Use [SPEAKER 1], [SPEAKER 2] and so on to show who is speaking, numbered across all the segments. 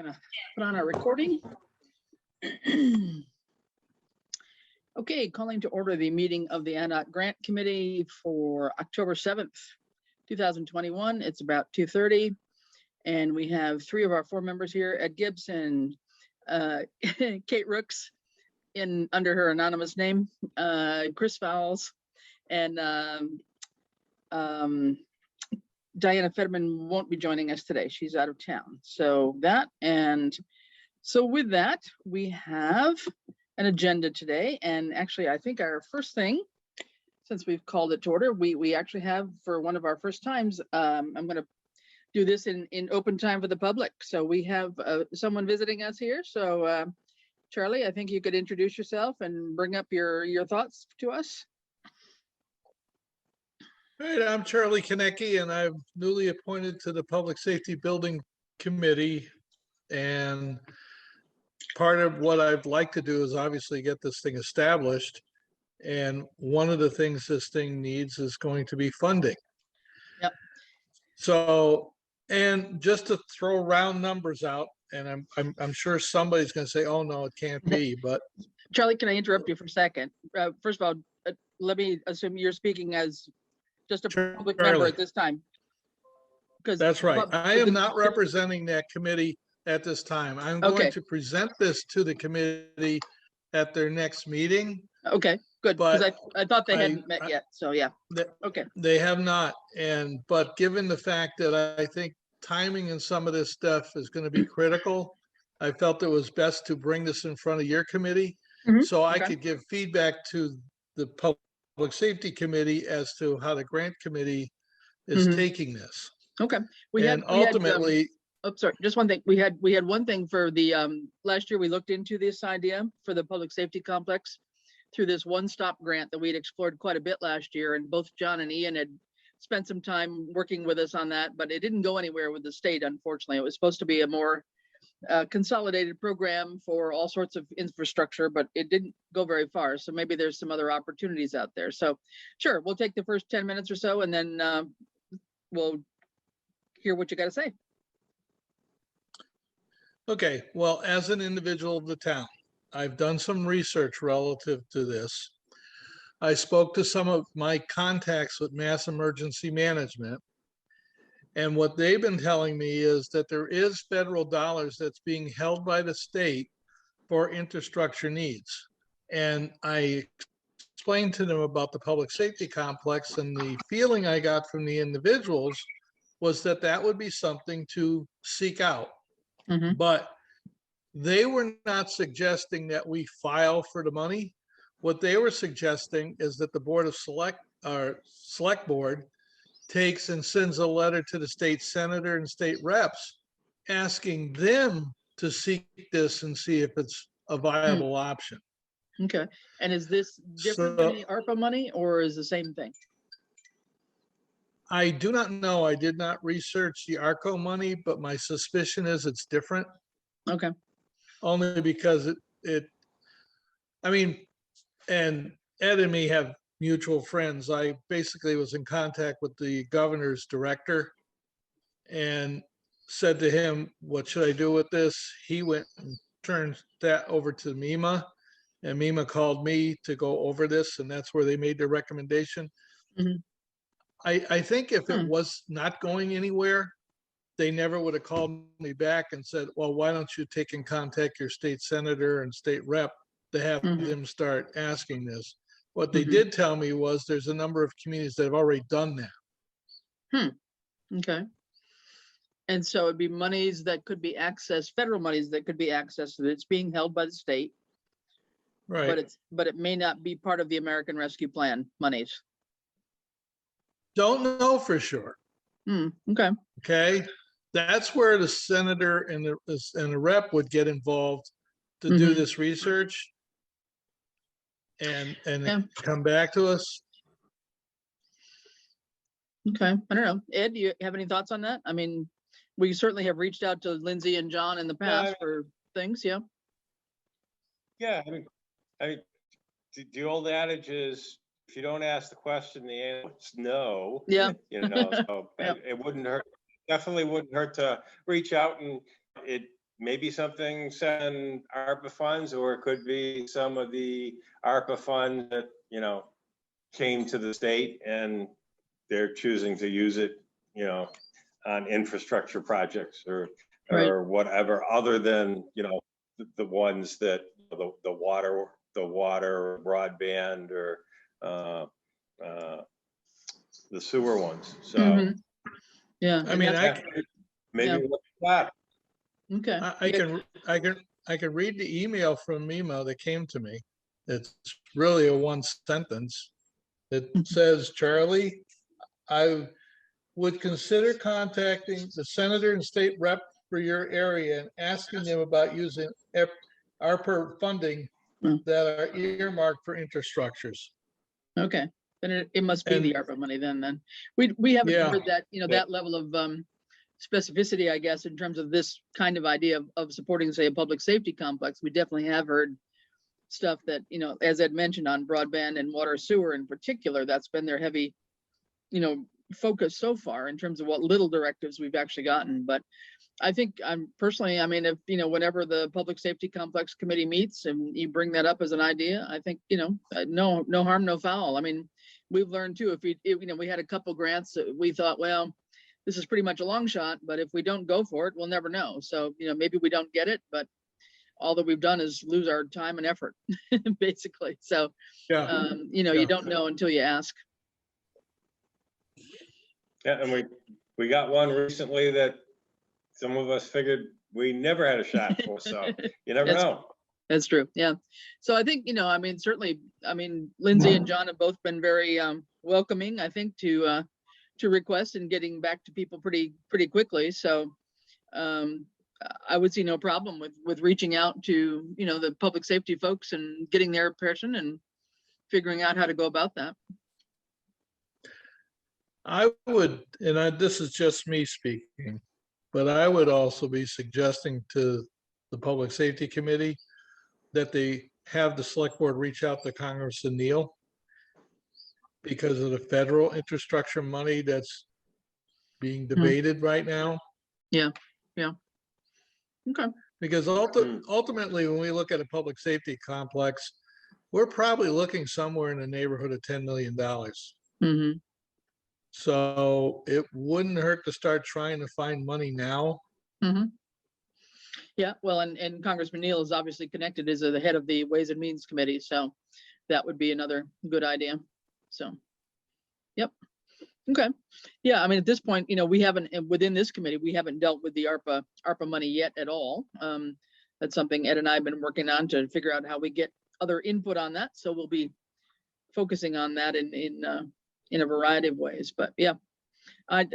[SPEAKER 1] gonna put on our recording. Okay, calling to order the meeting of the Ad Hoc Grant Committee for October 7th, 2021. It's about 2:30, and we have three of our four members here: Ed Gibson, Kate Rooks, under her anonymous name, Chris Fowles, and Diana Fedman won't be joining us today. She's out of town. So with that, we have an agenda today. And actually, I think our first thing, since we've called it to order, we actually have, for one of our first times, I'm going to do this in open time for the public. So we have someone visiting us here. So Charlie, I think you could introduce yourself and bring up your thoughts to us.
[SPEAKER 2] All right, I'm Charlie Konecki, and I'm newly appointed to the Public Safety Building Committee. And part of what I'd like to do is obviously get this thing established. And one of the things this thing needs is going to be funding.
[SPEAKER 1] Yep.
[SPEAKER 2] So, and just to throw round numbers out, and I'm sure somebody's going to say, "Oh no, it can't be." But
[SPEAKER 1] Charlie, can I interrupt you for a second? First of all, let me assume you're speaking as just a public member at this time.
[SPEAKER 2] That's right. I am not representing that committee at this time. I'm going to present this to the committee at their next meeting.
[SPEAKER 1] Okay, good. Because I thought they hadn't met yet. So yeah. Okay.
[SPEAKER 2] They have not. But given the fact that I think timing and some of this stuff is going to be critical, I felt it was best to bring this in front of your committee so I could give feedback to the Public Safety Committee as to how the grant committee is taking this.
[SPEAKER 1] Okay.
[SPEAKER 2] Ultimately,
[SPEAKER 1] sorry, just one thing. We had one thing for the last year. We looked into this idea for the public safety complex through this one-stop grant that we'd explored quite a bit last year, and both John and Ian had spent some time working with us on that, but it didn't go anywhere with the state, unfortunately. It was supposed to be a more consolidated program for all sorts of infrastructure, but it didn't go very far. So maybe there's some other opportunities out there. So sure, we'll take the first 10 minutes or so, and then we'll hear what you got to say.
[SPEAKER 2] Okay, well, as an individual of the town, I've done some research relative to this. I spoke to some of my contacts with Mass Emergency Management, and what they've been telling me is that there is federal dollars that's being held by the state for infrastructure needs. And I explained to them about the public safety complex, and the feeling I got from the individuals was that that would be something to seek out. But they were not suggesting that we file for the money. What they were suggesting is that the Board of Select Board takes and sends a letter to the state senator and state reps asking them to seek this and see if it's a viable option.
[SPEAKER 1] Okay. And is this different than the ARPA money, or is the same thing?
[SPEAKER 2] I do not know. I did not research the ARCO money, but my suspicion is it's different.
[SPEAKER 1] Okay.
[SPEAKER 2] Only because I mean, and Ed and me have mutual friends. I basically was in contact with the governor's director and said to him, "What should I do with this?" He went and turned that over to MEMA, and MEMA called me to go over this, and that's where they made their recommendation. I think if it was not going anywhere, they never would have called me back and said, "Well, why don't you take and contact your state senator and state rep to have them start asking this?" What they did tell me was there's a number of communities that have already done that.
[SPEAKER 1] Okay. And so it'd be monies that could be accessed, federal monies that could be accessed, that it's being held by the state.
[SPEAKER 2] Right.
[SPEAKER 1] But it may not be part of the American Rescue Plan monies.
[SPEAKER 2] Don't know for sure.
[SPEAKER 1] Okay.
[SPEAKER 2] Okay. That's where the senator and the rep would get involved to do this research and come back to us.
[SPEAKER 1] Okay. I don't know. Ed, do you have any thoughts on that? I mean, we certainly have reached out to Lindsay and John in the past for things. Yeah.
[SPEAKER 3] Yeah. I mean, the old adage is, if you don't ask the question, the answer is no.
[SPEAKER 1] Yeah.
[SPEAKER 3] So it wouldn't hurt. Definitely wouldn't hurt to reach out, and maybe something set in ARPA funds, or it could be some of the ARPA funds that, you know, came to the state and they're choosing to use it, you know, on infrastructure projects or whatever, other than, you know, the ones that the water broadband or the sewer ones. So
[SPEAKER 1] Mhm. Yeah.
[SPEAKER 2] I mean,
[SPEAKER 3] maybe look at that.
[SPEAKER 1] Okay.
[SPEAKER 2] I can read the email from Mima that came to me. It's really a one sentence. It says, Charlie, I would consider contacting the senator and state rep for your area and asking them about using ARPA funding that are earmarked for infrastructures.
[SPEAKER 1] Okay, then it must be the ARPA money then. We haven't heard that, you know, that level of specificity, I guess, in terms of this kind of idea of supporting, say, a public safety complex. We definitely have heard stuff that, you know, as Ed mentioned, on broadband and water sewer in particular, that's been their heavy, you know, focus so far in terms of what little directives we've actually gotten. But I think personally, I mean, if, you know, whenever the Public Safety Complex Committee meets and you bring that up as an idea, I think, you know, no harm, no foul. I mean, we've learned too, if you know, we had a couple grants that we thought, well, this is pretty much a long shot, but if we don't go for it, we'll never know. So, you know, maybe we don't get it, but all that we've done is lose our time and effort, basically. So, you know, you don't know until you ask.
[SPEAKER 3] Yeah, and we got one recently that some of us figured we never had a shot for, so you never know.
[SPEAKER 1] That's true. Yeah. So I think, you know, I mean, certainly, I mean, Lindsay and John have both been very welcoming, I think, to requests and getting back to people pretty quickly. So I would see no problem with reaching out to, you know, the public safety folks and getting their impression and figuring out how to go about that.
[SPEAKER 2] I would, and this is just me speaking, but I would also be suggesting to the Public Safety Committee that they have the select board reach out to Congressman Neal because of the federal infrastructure money that's being debated right now.
[SPEAKER 1] Yeah. Okay.
[SPEAKER 2] Because ultimately, when we look at a public safety complex, we're probably looking somewhere in the neighborhood of $10 million.
[SPEAKER 1] Mm-hmm.
[SPEAKER 2] So it wouldn't hurt to start trying to find money now.
[SPEAKER 1] Mm-hmm. Yeah, well, and Congressman Neal is obviously connected as the head of the Ways and Means Committee, so that would be another good idea. So, yep. Okay. Yeah, I mean, at this point, you know, we haven't, within this committee, we haven't dealt with the ARPA money yet at all. That's something Ed and I have been working on to figure out how we get other input on that. So we'll be focusing on that in a variety of ways. But yeah, I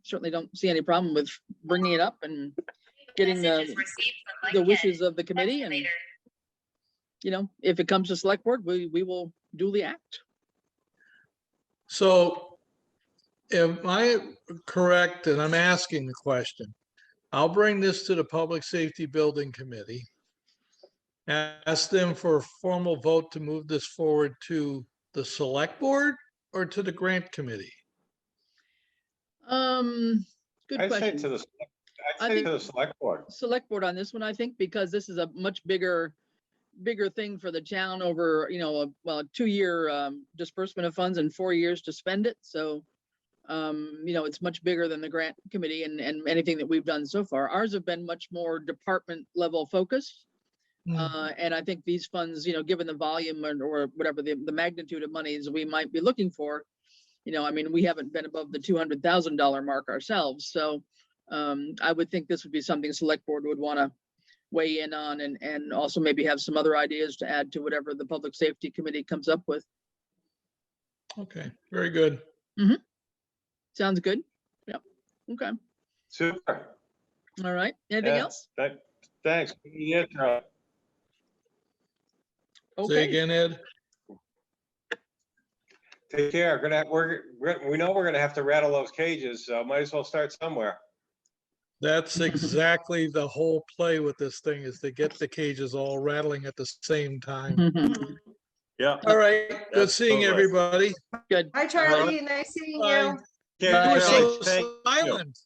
[SPEAKER 1] certainly don't see any problem with bringing it up and getting the wishes of the committee. And, you know, if it comes to select board, we will duly act.
[SPEAKER 2] So am I correct? And I'm asking the question. I'll bring this to the Public Safety Building Committee. Ask them for a formal vote to move this forward to the select board or to the grant committee?
[SPEAKER 1] Good
[SPEAKER 3] I'd
[SPEAKER 1] question.
[SPEAKER 3] say to the select board.
[SPEAKER 1] Select board on this one, I think, because this is a much bigger thing for the town over, you know, a 2-year disbursement of funds and 4 years to spend it. So, you know, it's much bigger than the grant committee and anything that we've done so far. Ours have been much more department level focused. And I think these funds, you know, given the volume or whatever the magnitude of monies we might be looking for, you know, I mean, we haven't been above the $200,000 mark ourselves. So I would think this would be something select board would want to weigh in on and also maybe have some other ideas to add to whatever the Public Safety Committee comes up with.
[SPEAKER 2] Okay, very good.
[SPEAKER 1] Mm-hmm. Sounds good. Yep. Okay.
[SPEAKER 3] Super.
[SPEAKER 1] All right. Anything else?
[SPEAKER 3] Thanks. Yeah,
[SPEAKER 1] okay.
[SPEAKER 2] Say again, Ed.
[SPEAKER 3] Take care. We know we're gonna have to rattle those cages, so might as well start somewhere.
[SPEAKER 2] That's exactly the whole play with this thing, is to get the cages all rattling at the same time.
[SPEAKER 3] Yeah.
[SPEAKER 2] All right. Good seeing everybody.
[SPEAKER 1] Good.
[SPEAKER 4] Hi, Charlie. Nice seeing
[SPEAKER 2] Bye.
[SPEAKER 4] you.
[SPEAKER 2] You
[SPEAKER 3] Yeah,
[SPEAKER 2] were so
[SPEAKER 3] thank you.
[SPEAKER 2] silent.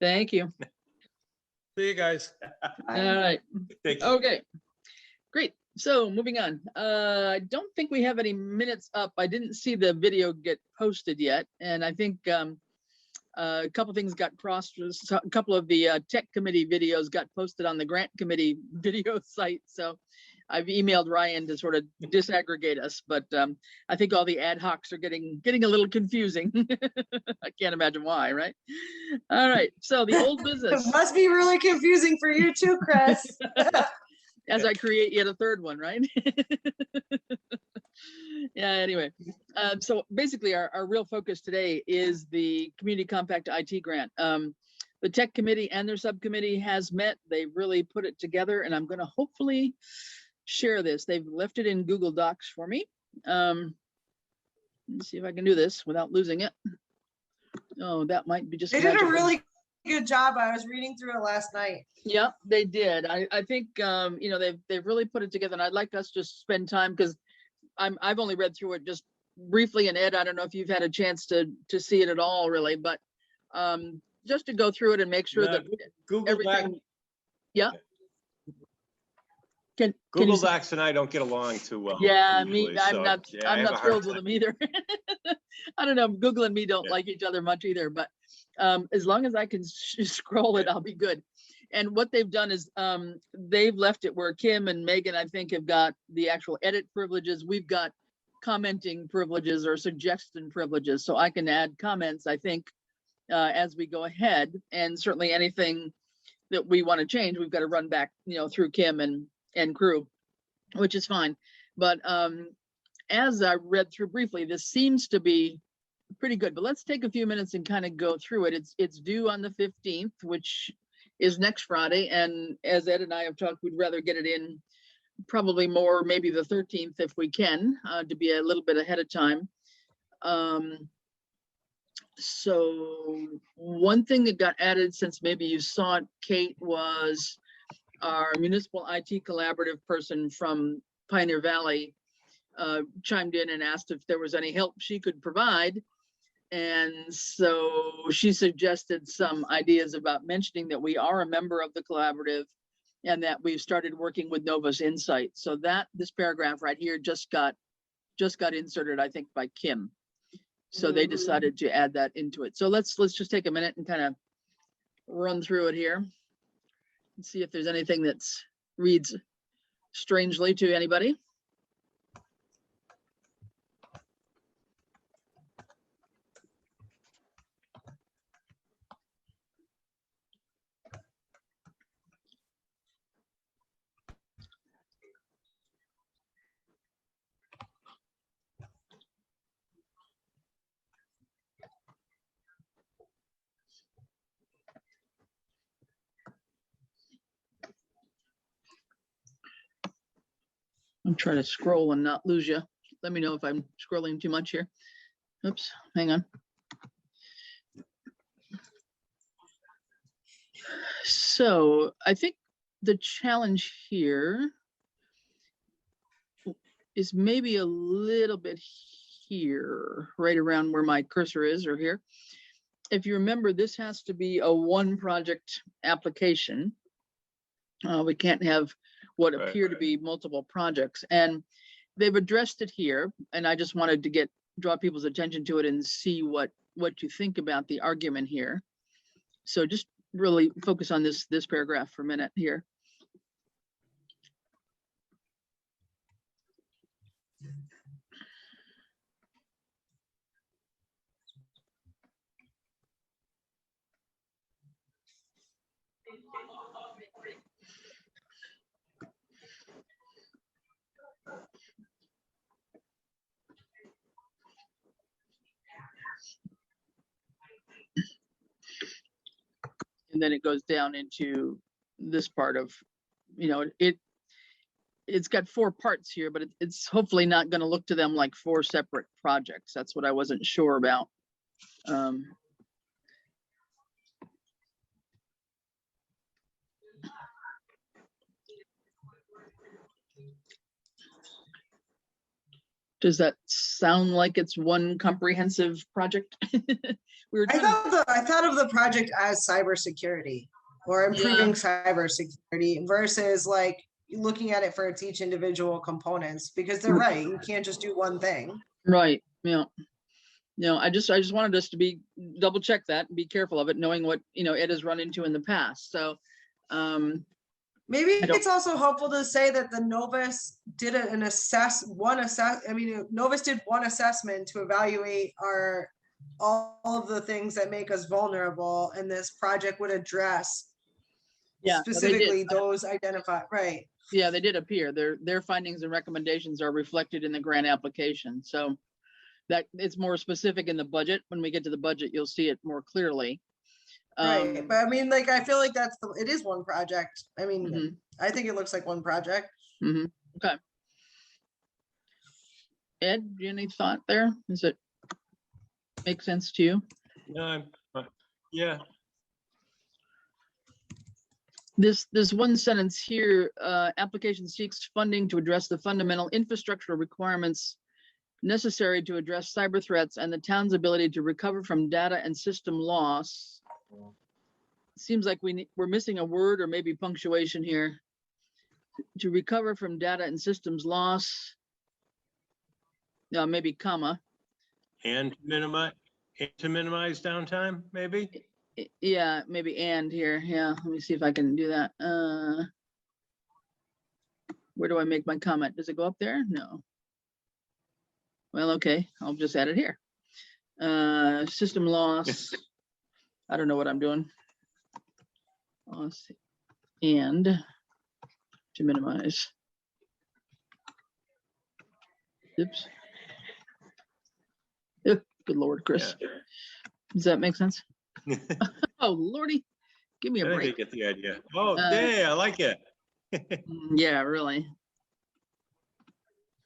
[SPEAKER 1] Thank you.
[SPEAKER 2] See you guys.
[SPEAKER 1] All right.
[SPEAKER 3] Thank you.
[SPEAKER 1] Okay, great. So moving on. I don't think we have any minutes up. I didn't see the video get posted yet. And I think a couple things got crossed. A couple of the tech committee videos got posted on the grant committee video site. So I've emailed Ryan to sort of disaggregate us, but I think all the ad hocs are getting a little confusing. I can't imagine why, right? All right, so the old business.
[SPEAKER 4] It must be really confusing for you too, Chris.
[SPEAKER 1] As I create yet a third one, right? Yeah, anyway. So basically our real focus today is the Community Compact IT grant. The tech committee and their subcommittee has met. They really put it together, and I'm going to hopefully share this. They've left it in Google Docs for me. Let's see if I can do this without losing it. Oh, that might be just
[SPEAKER 4] They did a
[SPEAKER 1] magical.
[SPEAKER 4] really good job. I was reading through it last night.
[SPEAKER 1] Yeah, they did. I think you know, they've really put it together, and I'd like us to spend time because I've only read through it just briefly, and Ed, I don't know if you've had a chance to see it at all, really, but just to go through it and make sure
[SPEAKER 3] Yeah,
[SPEAKER 1] that
[SPEAKER 3] Google Doc,
[SPEAKER 1] everything. Yeah. Can
[SPEAKER 3] Google
[SPEAKER 1] you see-
[SPEAKER 3] Docs and I don't get along too well.
[SPEAKER 1] Yeah,
[SPEAKER 3] usually,
[SPEAKER 1] me, I'm
[SPEAKER 3] so,
[SPEAKER 1] not,
[SPEAKER 3] yeah, I
[SPEAKER 1] I'm
[SPEAKER 3] have a
[SPEAKER 1] not
[SPEAKER 3] hard
[SPEAKER 1] thrilled with
[SPEAKER 3] time.
[SPEAKER 1] them either. I don't know, Google and me don't
[SPEAKER 3] Yeah.
[SPEAKER 1] like each other much either, but as long as I can scroll it, I'll be good. And what they've done is they've left it where Kim and Megan, I think, have got the actual edit privileges. We've got commenting privileges or suggestion privileges. So I can add comments, I think, as we go ahead. And certainly anything that we want to change, we've got to run back, you know, through Kim and crew, which is fine. But as I read through briefly, this seems to be pretty good. But let's take a few minutes and kind of go through it. It's due on the 15th, which is next Friday. And as Ed and I have talked, we'd rather get it in probably more, maybe the 13th if we can, to be a little bit ahead of time. So one thing that got added, since maybe you saw it, Kate, was our municipal IT collaborative person from Pioneer Valley chimed in and asked if there was any help she could provide. And so she suggested some ideas about mentioning that we are a member of the collaborative and that we've started working with Novus Insight. So that this paragraph right here just got inserted, I think, by Kim. So they decided to add that into it. So let's just take a minute and kind of run through it here and see if there's anything that's reads strangely to anybody. I'm trying to scroll and not lose you. Let me know if I'm scrolling too much here. Oops, hang on. So I think the challenge here is maybe a little bit here, right around where my cursor is, or here. If you remember, this has to be a one project application. We can't have what appear to be multiple projects, and they've addressed it here. And I just wanted to draw people's attention to it and see what you think about the argument here. So just really focus on this paragraph for a minute here. And then it goes down into this part of, you know, it's got 4 parts here, but it's hopefully not going to look to them like 4 separate projects. That's what I wasn't sure about. Does that sound like it's one comprehensive project? We were
[SPEAKER 4] I thought of the project as cybersecurity. or improving cybersecurity versus like looking at it for its each individual components, because they're right. You can't just do one thing.
[SPEAKER 1] Right, yeah. I just wanted us to be, double check that and be careful of it, knowing what, Ed has run into in the past, so.
[SPEAKER 4] Maybe
[SPEAKER 1] I don't-
[SPEAKER 4] it's also helpful to say that the Novus did Novus did one assessment to evaluate all of the things that make us vulnerable, and this project would address
[SPEAKER 1] Yeah,
[SPEAKER 4] specifically those identified, right?
[SPEAKER 1] Yeah, they did appear. Their findings and recommendations are reflected in the grant application. So that it's more specific in the budget. When we get to the budget, you'll see it more clearly.
[SPEAKER 4] Right, but I mean, like, I feel like it is one project. I mean,
[SPEAKER 1] Mhm.
[SPEAKER 4] I think it looks like one project.
[SPEAKER 1] Okay. Ed, do you have any thought there? Does it make sense to you?
[SPEAKER 3] No, yeah,
[SPEAKER 1] This one sentence here, application seeks funding to address the fundamental infrastructural requirements necessary to address cyber threats and the town's ability to recover from data and system loss. Seems like we're missing a word or maybe punctuation here. To recover from data and systems loss. Maybe comma.
[SPEAKER 3] and to minimize downtime, maybe?
[SPEAKER 1] Yeah, maybe and here. Yeah, let me see if I can do that. Where do I make my comment? Does it go up there? No. Well, okay, I'll just add it here. System loss. I don't know what I'm doing. Loss and to minimize. Oops. Good Lord, Chris.
[SPEAKER 3] Yeah.
[SPEAKER 1] Does that make sense? Oh, Lordy, give me a
[SPEAKER 3] I think I
[SPEAKER 1] break.
[SPEAKER 3] get the idea. Oh,
[SPEAKER 1] Uh,
[SPEAKER 3] yeah, I like it.
[SPEAKER 1] Yeah, really.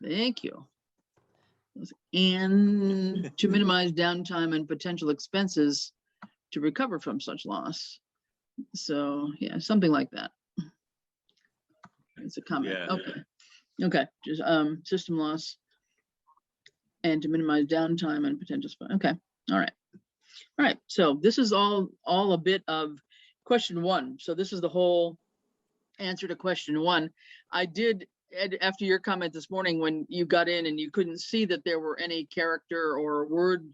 [SPEAKER 1] Thank you. And to minimize downtime and potential expenses to recover from such loss. So, yeah, something like that. It's a comment.
[SPEAKER 3] Yeah.
[SPEAKER 1] Okay. Okay, just system loss and to minimize downtime and potential. Okay, all right. All right, so this is all a bit of question one. So this is the whole answer to question one. I did, Ed, after your comment this morning, when you got in and you couldn't see that there were any character or word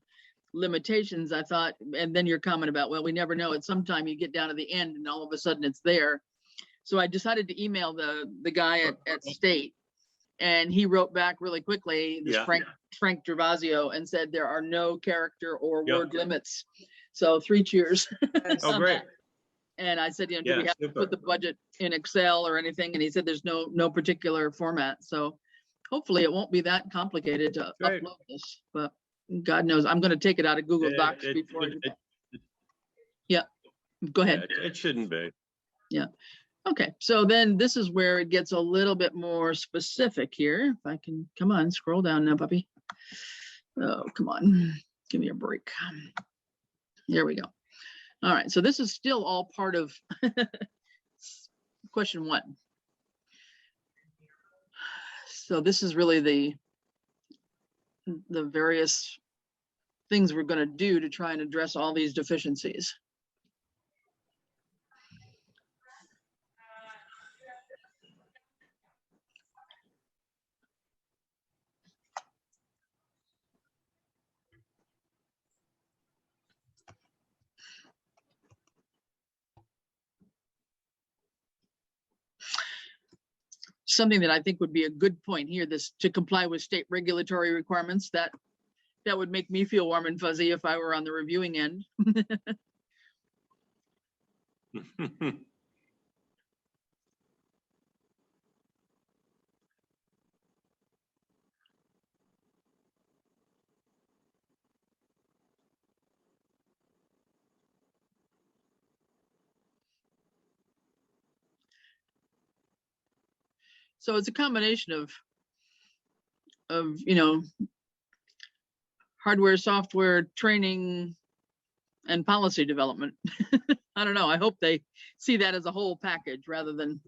[SPEAKER 1] limitations, I thought, and then your comment about, well, we never know, at some time you get down to the end and all of a sudden it's there. So I decided to email the guy at State, and he wrote back really quickly, this
[SPEAKER 3] Yeah.
[SPEAKER 1] Frank Gervasio, and said there are no character or
[SPEAKER 3] Yep.
[SPEAKER 1] word limits. So 3 cheers.
[SPEAKER 3] Oh,
[SPEAKER 1] on
[SPEAKER 3] great.
[SPEAKER 1] that. And I said, do
[SPEAKER 3] Yeah,
[SPEAKER 1] we have to
[SPEAKER 3] super.
[SPEAKER 1] put the budget in Excel or anything? And he said there's no particular format. So hopefully it won't be that complicated to
[SPEAKER 3] Great.
[SPEAKER 1] upload this, but God knows, I'm going to take it out of Google
[SPEAKER 3] It-
[SPEAKER 1] Docs
[SPEAKER 3] it-
[SPEAKER 1] before I
[SPEAKER 3] it-
[SPEAKER 1] do
[SPEAKER 3] it-
[SPEAKER 1] that. Go ahead.
[SPEAKER 3] yeah, it shouldn't be.
[SPEAKER 1] Okay, so then this is where it gets a little bit more specific here. If I can, come on, scroll down now, puppy. Oh, come on, give me a break. There we go. All right, so this is still all part of question one. So this is really the various things we're going to do to try and address all these deficiencies. Something that I think would be a good point here, this to comply with state regulatory requirements, that would make me feel warm and fuzzy if I were on the reviewing end. So it's a combination of hardware, software, training, and policy development. I don't know. I hope they see that as a whole package rather than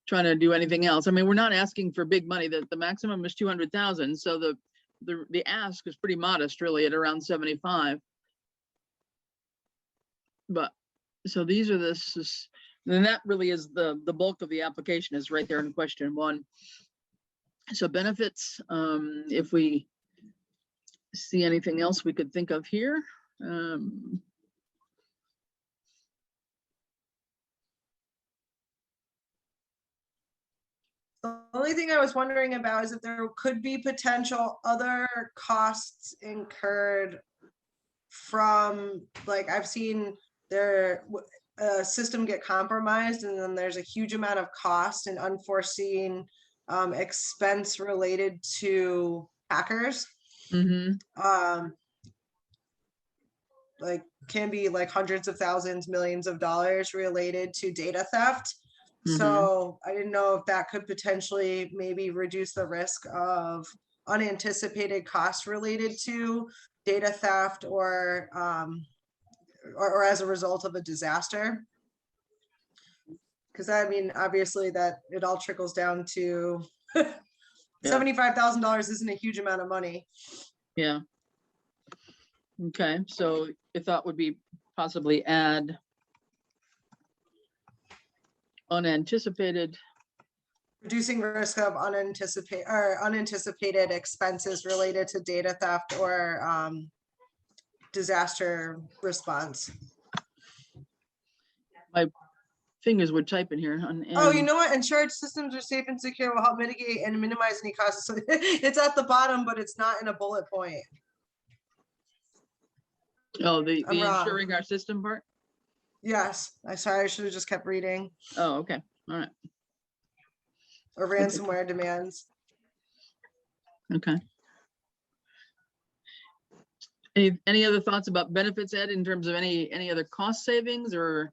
[SPEAKER 1] trying to do anything else. I mean, we're not asking for big money. The maximum is 200,000. So the ask is pretty modest, really, at around 75. But So these are then that really is the bulk of the application is right there in question 1. So benefits, if we see anything else we could think of here.
[SPEAKER 4] The only thing I was wondering about is if there could be potential other costs incurred from, like, I've seen a system get compromised and then there's a huge amount of cost and unforeseen expense related to hackers. Like, can be like hundreds of thousands, millions of dollars related to data theft. So I didn't know if that could potentially maybe reduce the risk of unanticipated costs related to data theft or as a result of a disaster. Because I mean, obviously that it all trickles down to $75,000 isn't a huge amount of money.
[SPEAKER 1] Yeah. Okay, so your thought would be possibly add unanticipated.
[SPEAKER 4] Reducing risk of unanticipated expenses related to data theft or disaster response.
[SPEAKER 1] My fingers would type in here.
[SPEAKER 4] Oh, you know what? Insured systems are safe and secure, will help mitigate and minimize any costs. So it's at the bottom, but it's not in a bullet point.
[SPEAKER 1] Oh, the
[SPEAKER 4] I'm wrong.
[SPEAKER 1] insuring our system part?
[SPEAKER 4] Yes, I should have just kept reading.
[SPEAKER 1] Oh, okay, all right,
[SPEAKER 4] Or ransomware demands.
[SPEAKER 1] okay. Any other thoughts about benefits, Ed, in terms of any other cost savings or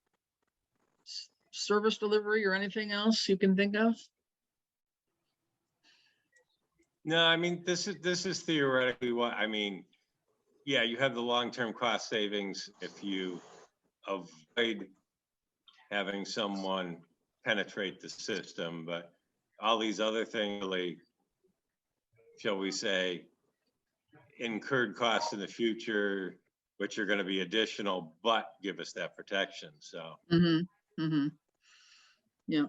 [SPEAKER 1] service delivery or anything else you can think of?
[SPEAKER 3] No, I mean, this is theoretically what, I mean, yeah, you have the long-term cost savings if you avoid having someone penetrate the system, but all these other things really, shall we say, incurred costs in the future, which are going to be additional, but give us that protection. So.
[SPEAKER 1] Yeah.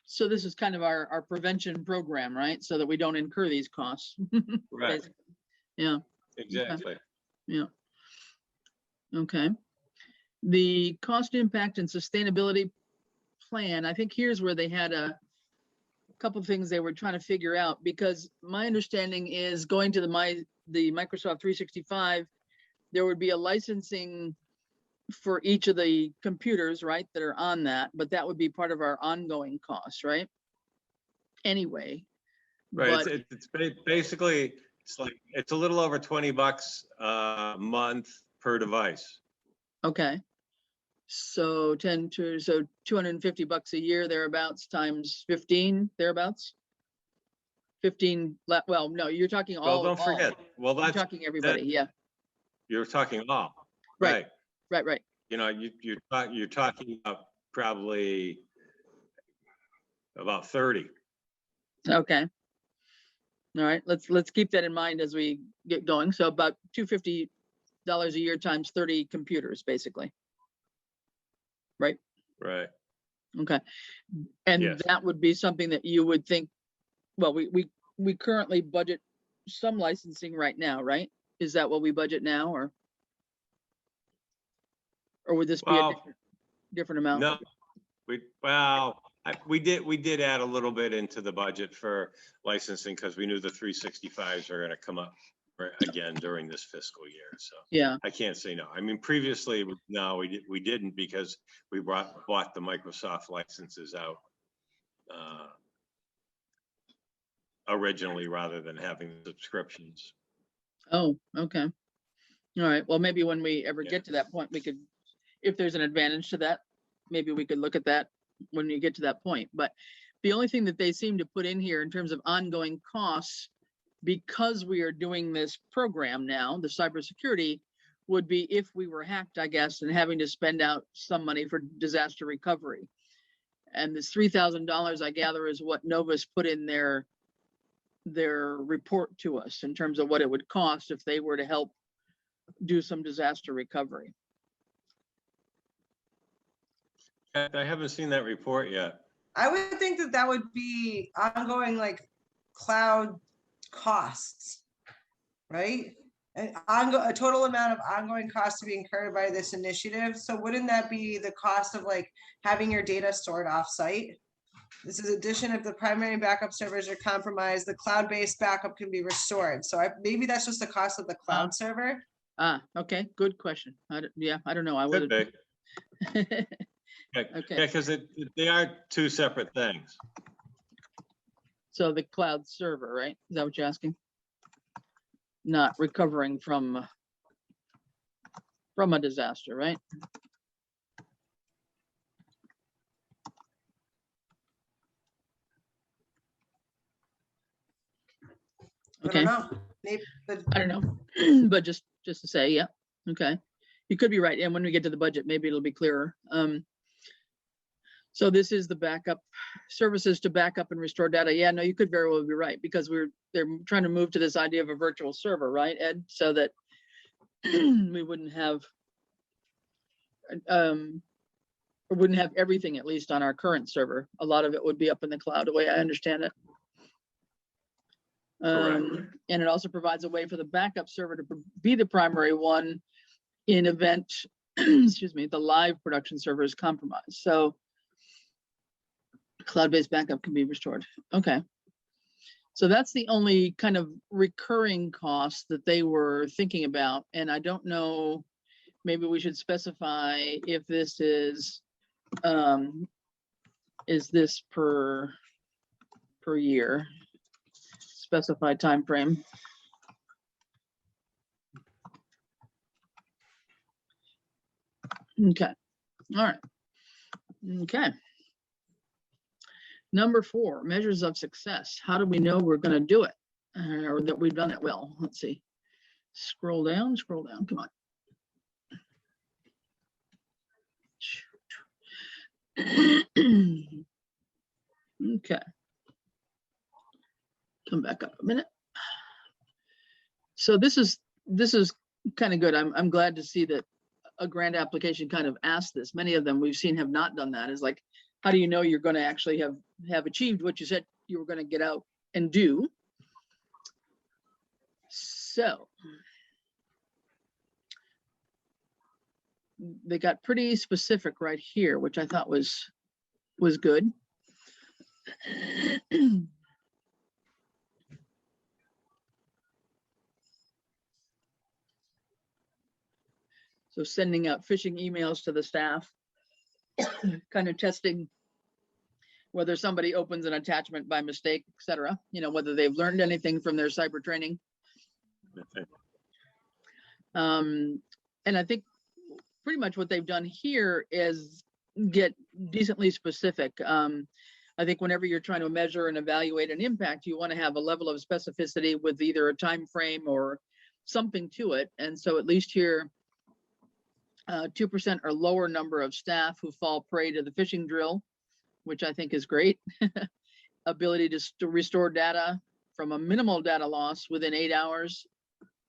[SPEAKER 1] So this is kind of our prevention program, right? So that we don't incur these costs.
[SPEAKER 3] Right.
[SPEAKER 1] Basically. Yeah.
[SPEAKER 3] Exactly.
[SPEAKER 1] Okay. Yeah. Okay. The cost impact and sustainability plan, I think here's where they had a couple of things they were trying to figure out, because my understanding is going to the Microsoft 365, there would be a licensing for each of the computers, right, that are on that, but that would be part of our ongoing costs, right? Anyway.
[SPEAKER 3] Right.
[SPEAKER 1] But,
[SPEAKER 3] It's basically, it's a little over $20 a month per device.
[SPEAKER 1] okay. So 250 bucks a year thereabouts times 15 thereabouts. 15. Well, no, you're talking all.
[SPEAKER 3] Well, don't forget. Well,
[SPEAKER 1] you're
[SPEAKER 3] that's
[SPEAKER 1] talking everybody. Yeah.
[SPEAKER 3] You're talking all.
[SPEAKER 1] Right. Right.
[SPEAKER 3] You know, you're talking about probably about 30.
[SPEAKER 1] Okay. All right. Let's keep that in mind as we get going. So about $250 a year times 30 computers, basically. Right.
[SPEAKER 3] Right.
[SPEAKER 1] Okay. And
[SPEAKER 3] Yes.
[SPEAKER 1] that would be something that you would think, well, we currently budget some licensing right now, right? Is that what we budget now, or would this be a different amount?
[SPEAKER 3] No, we did add a little bit into the budget for licensing because we knew the 365s are going to come up again during this fiscal year. So
[SPEAKER 1] yeah,
[SPEAKER 3] I can't say no. I mean, previously, no, we didn't, because we bought the Microsoft licenses out originally rather than having subscriptions.
[SPEAKER 1] oh, okay, all right, well, maybe when we ever get to that point, we could, if there's an advantage to that, maybe we could look at that when you get to that point. But the only thing that they seem to put in here in terms of ongoing costs, because we are doing this program now, the cybersecurity, would be if we were hacked, I guess, and having to spend out some money for disaster recovery. And this $3,000, I gather, is what Novus put in their report to us in terms of what it would cost if they were to help do some disaster recovery.
[SPEAKER 3] I haven't seen that report yet.
[SPEAKER 4] I would think that that would be ongoing like cloud costs, right? A total amount of ongoing costs to be incurred by this initiative. So wouldn't that be the cost of like having your data stored offsite? This is addition if the primary backup servers are compromised, the cloud-based backup can be restored. So maybe that's just the cost of the cloud server.
[SPEAKER 1] Okay, good question. Yeah, I don't know. I
[SPEAKER 3] Could
[SPEAKER 1] would.
[SPEAKER 3] be. Yeah,
[SPEAKER 1] Okay.
[SPEAKER 3] because they are two separate things.
[SPEAKER 1] So the cloud server, right? Is that what you're asking? Not recovering from a disaster, right? Okay.
[SPEAKER 4] I don't know. Maybe
[SPEAKER 1] I don't know, but just to say, yeah, okay. You could be right. And when we get to the budget, maybe it'll be clearer. So this is the backup services to backup and restore data. Yeah, no, you could very well be right because they're trying to move to this idea of a virtual server, right, Ed? So that we wouldn't have everything at least on our current server. A lot of it would be up in the cloud, the way I understand it. And it also provides a way for the backup server to be the primary one in event, excuse me, the live production server is compromised. So cloud-based backup can be restored. Okay. So that's the only kind of recurring cost that they were thinking about. And I don't know, maybe we should specify if this is this per year? Specified time frame. Okay. All right. Okay. Number 4, measures of success. How do we know we're going to do it or that we've done it well? Let's see. Scroll down, come on. Okay. Come back up a minute. So this is kind of good. I'm glad to see that a grant application kind of asked this. Many of them we've seen have not done that. Is like, how do you know you're going to actually have achieved what you said you were going to get out and do? So they got pretty specific right here, which I thought was good. So sending out phishing emails to the staff, kind of testing whether somebody opens an attachment by mistake, et cetera, whether they've learned anything from their cyber training. And I think pretty much what they've done here is get decently specific. I think whenever you're trying to measure and evaluate an impact, you want to have a level of specificity with either a time frame or something to it. And so at least here, 2% or lower number of staff who fall prey to the phishing drill, which I think is great. Ability to restore data from a minimal data loss within 8 hours,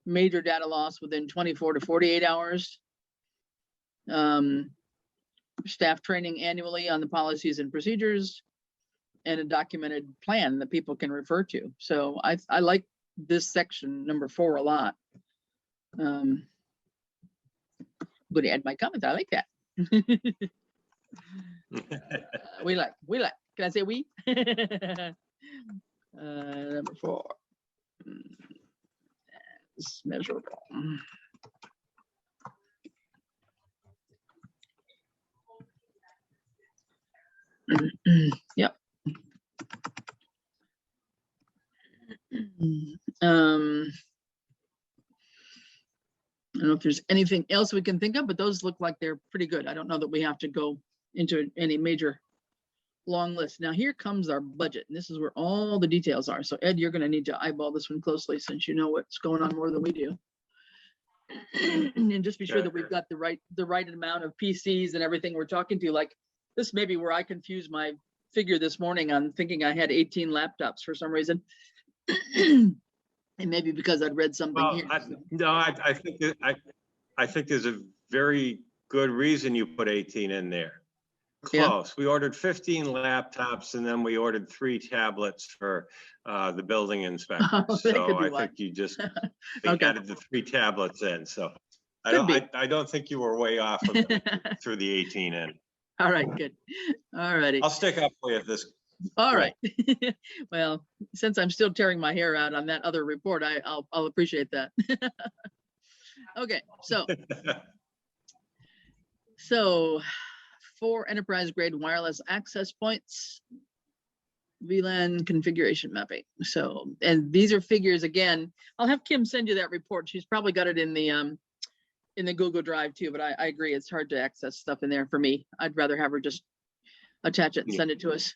[SPEAKER 1] major data loss within 24 to 48 hours. Staff training annually on the policies and procedures, and a documented plan that people can refer to. So I like this section, number 4, a lot. I'm going to add my comment. I like that. We like. Can I say we? Number 4. It's measurable. Yep. I don't know if there's anything else we can think of, but those look like they're pretty good. I don't know that we have to go into any major long list. Now here comes our budget, and this is where all the details are. So Ed, you're going to need to eyeball this one closely since you know what's going on more than we do. And just be sure that we've got the right amount of PCs and everything we're talking to. Like this may be where I confused my figure this morning on thinking I had 18 laptops for some reason. And maybe because I'd read something here.
[SPEAKER 3] I think there's a very good reason you put 18 in there.
[SPEAKER 1] Yeah.
[SPEAKER 3] close. We ordered 15 laptops and then we ordered 3 tablets for the building inspector.
[SPEAKER 1] That could
[SPEAKER 3] So
[SPEAKER 1] be
[SPEAKER 3] I
[SPEAKER 1] why.
[SPEAKER 3] think you just
[SPEAKER 1] Okay.
[SPEAKER 3] added the 3 tablets in. So
[SPEAKER 1] Could be.
[SPEAKER 3] I don't think you were way off of it through the 18 in.
[SPEAKER 1] All right, good. All righty.
[SPEAKER 3] I'll stick up for you at this.
[SPEAKER 1] All
[SPEAKER 3] cool.
[SPEAKER 1] right. Well, since I'm still tearing my hair out on that other report, I'll appreciate that. Okay, so 4 enterprise grade wireless access points, VLAN configuration mapping. So, and these are figures again. I'll have Kim send you that report. She's probably got it in the Google Drive too, but I agree, it's hard to access stuff in there for me. I'd rather have her just attach it and send it to us.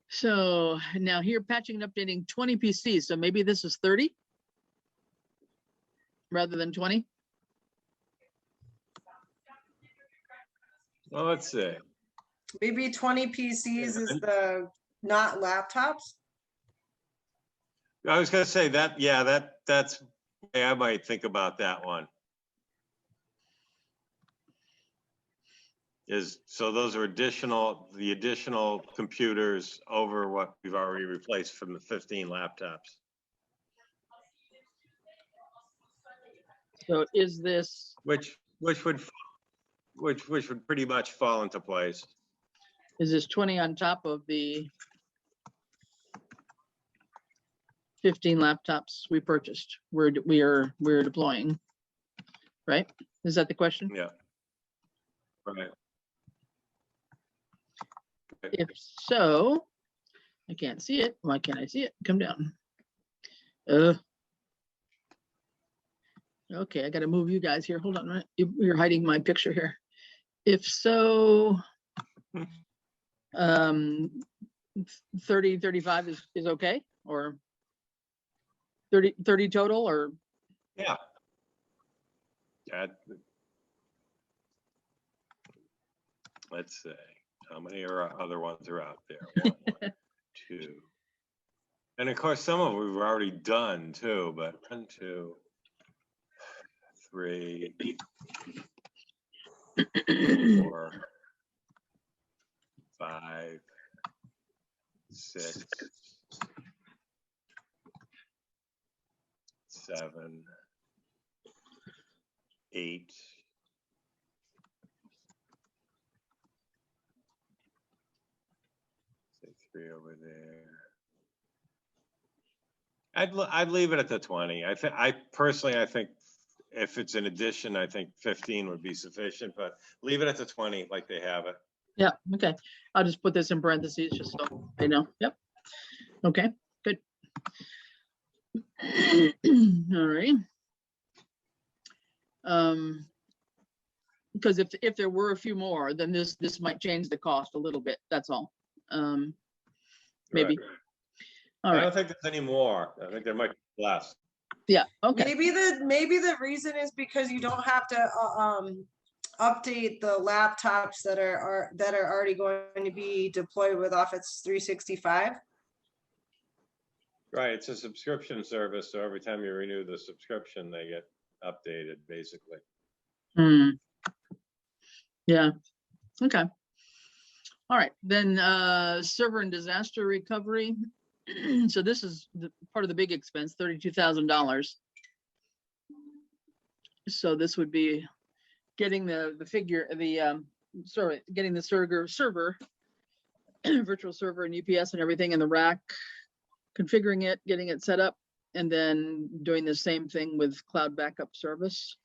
[SPEAKER 1] So now here, patching and updating 20 PCs. So maybe this is 30 rather than 20.
[SPEAKER 3] Well, let's see.
[SPEAKER 4] Maybe 20 PCs is the not laptops.
[SPEAKER 3] I was gonna say that, yeah, that's, yeah, I might think about that one. So those are the additional computers over what we've already replaced from the 15 laptops.
[SPEAKER 1] So is this,
[SPEAKER 3] Which would pretty much fall into place.
[SPEAKER 1] is this 20 on top of the 15 laptops we purchased? We're deploying, right? Is that the question?
[SPEAKER 3] Yeah. Right.
[SPEAKER 1] If so, I can't see it. Why can't I see it? Come down. Okay, I gotta move you guys here. Hold on, right? You're hiding my picture here. If so, 30, 35 is okay, or 30 total, or
[SPEAKER 3] Yeah. Let's see, how many other ones are out there? 1, 2. And of course, some of them we've already done too, but 1, 2, 3, 4, 5, 6, 7, 8. Say 3 over there. I'd leave it at the 20. I personally think if it's an addition, I think 15 would be sufficient, but leave it at the 20 like they have it.
[SPEAKER 1] yeah, okay. I'll just put this in parentheses just so I know. Yep. Okay, good. All right. Because if there were a few more, then this might change the cost a little bit. That's all. Maybe.
[SPEAKER 3] Right.
[SPEAKER 1] All
[SPEAKER 3] I
[SPEAKER 1] right.
[SPEAKER 3] don't think there's any more. I think there might be less.
[SPEAKER 1] Yeah. Okay.
[SPEAKER 4] Maybe the reason is because you don't have to update the laptops that are already going to be deployed with Office 365.
[SPEAKER 3] Right, it's a subscription service, so every time you renew the subscription, they get updated, basically.
[SPEAKER 1] Yeah. Okay. All right. Then server and disaster recovery. So this is part of the big expense, $32,000. So this would be getting getting the server, virtual server and UPS and everything in the rack, configuring it, getting it set up, and then doing the same thing with cloud backup service.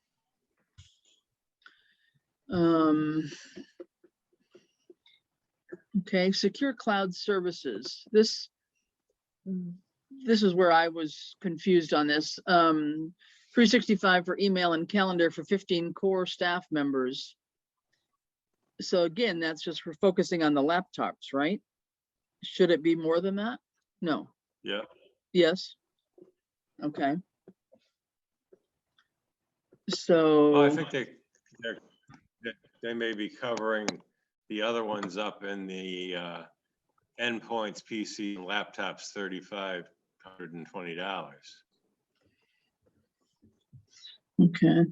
[SPEAKER 1] Okay, secure cloud services. This is where I was confused on this. 365 for email and calendar for 15 core staff members. So again, that's just for focusing on the laptops, right? Should it be more than that? No.
[SPEAKER 3] Yeah.
[SPEAKER 1] Yes. Okay. So
[SPEAKER 3] Well, I think they may be covering the other ones up in the endpoints, PC, and laptops, $3,520.
[SPEAKER 1] okay.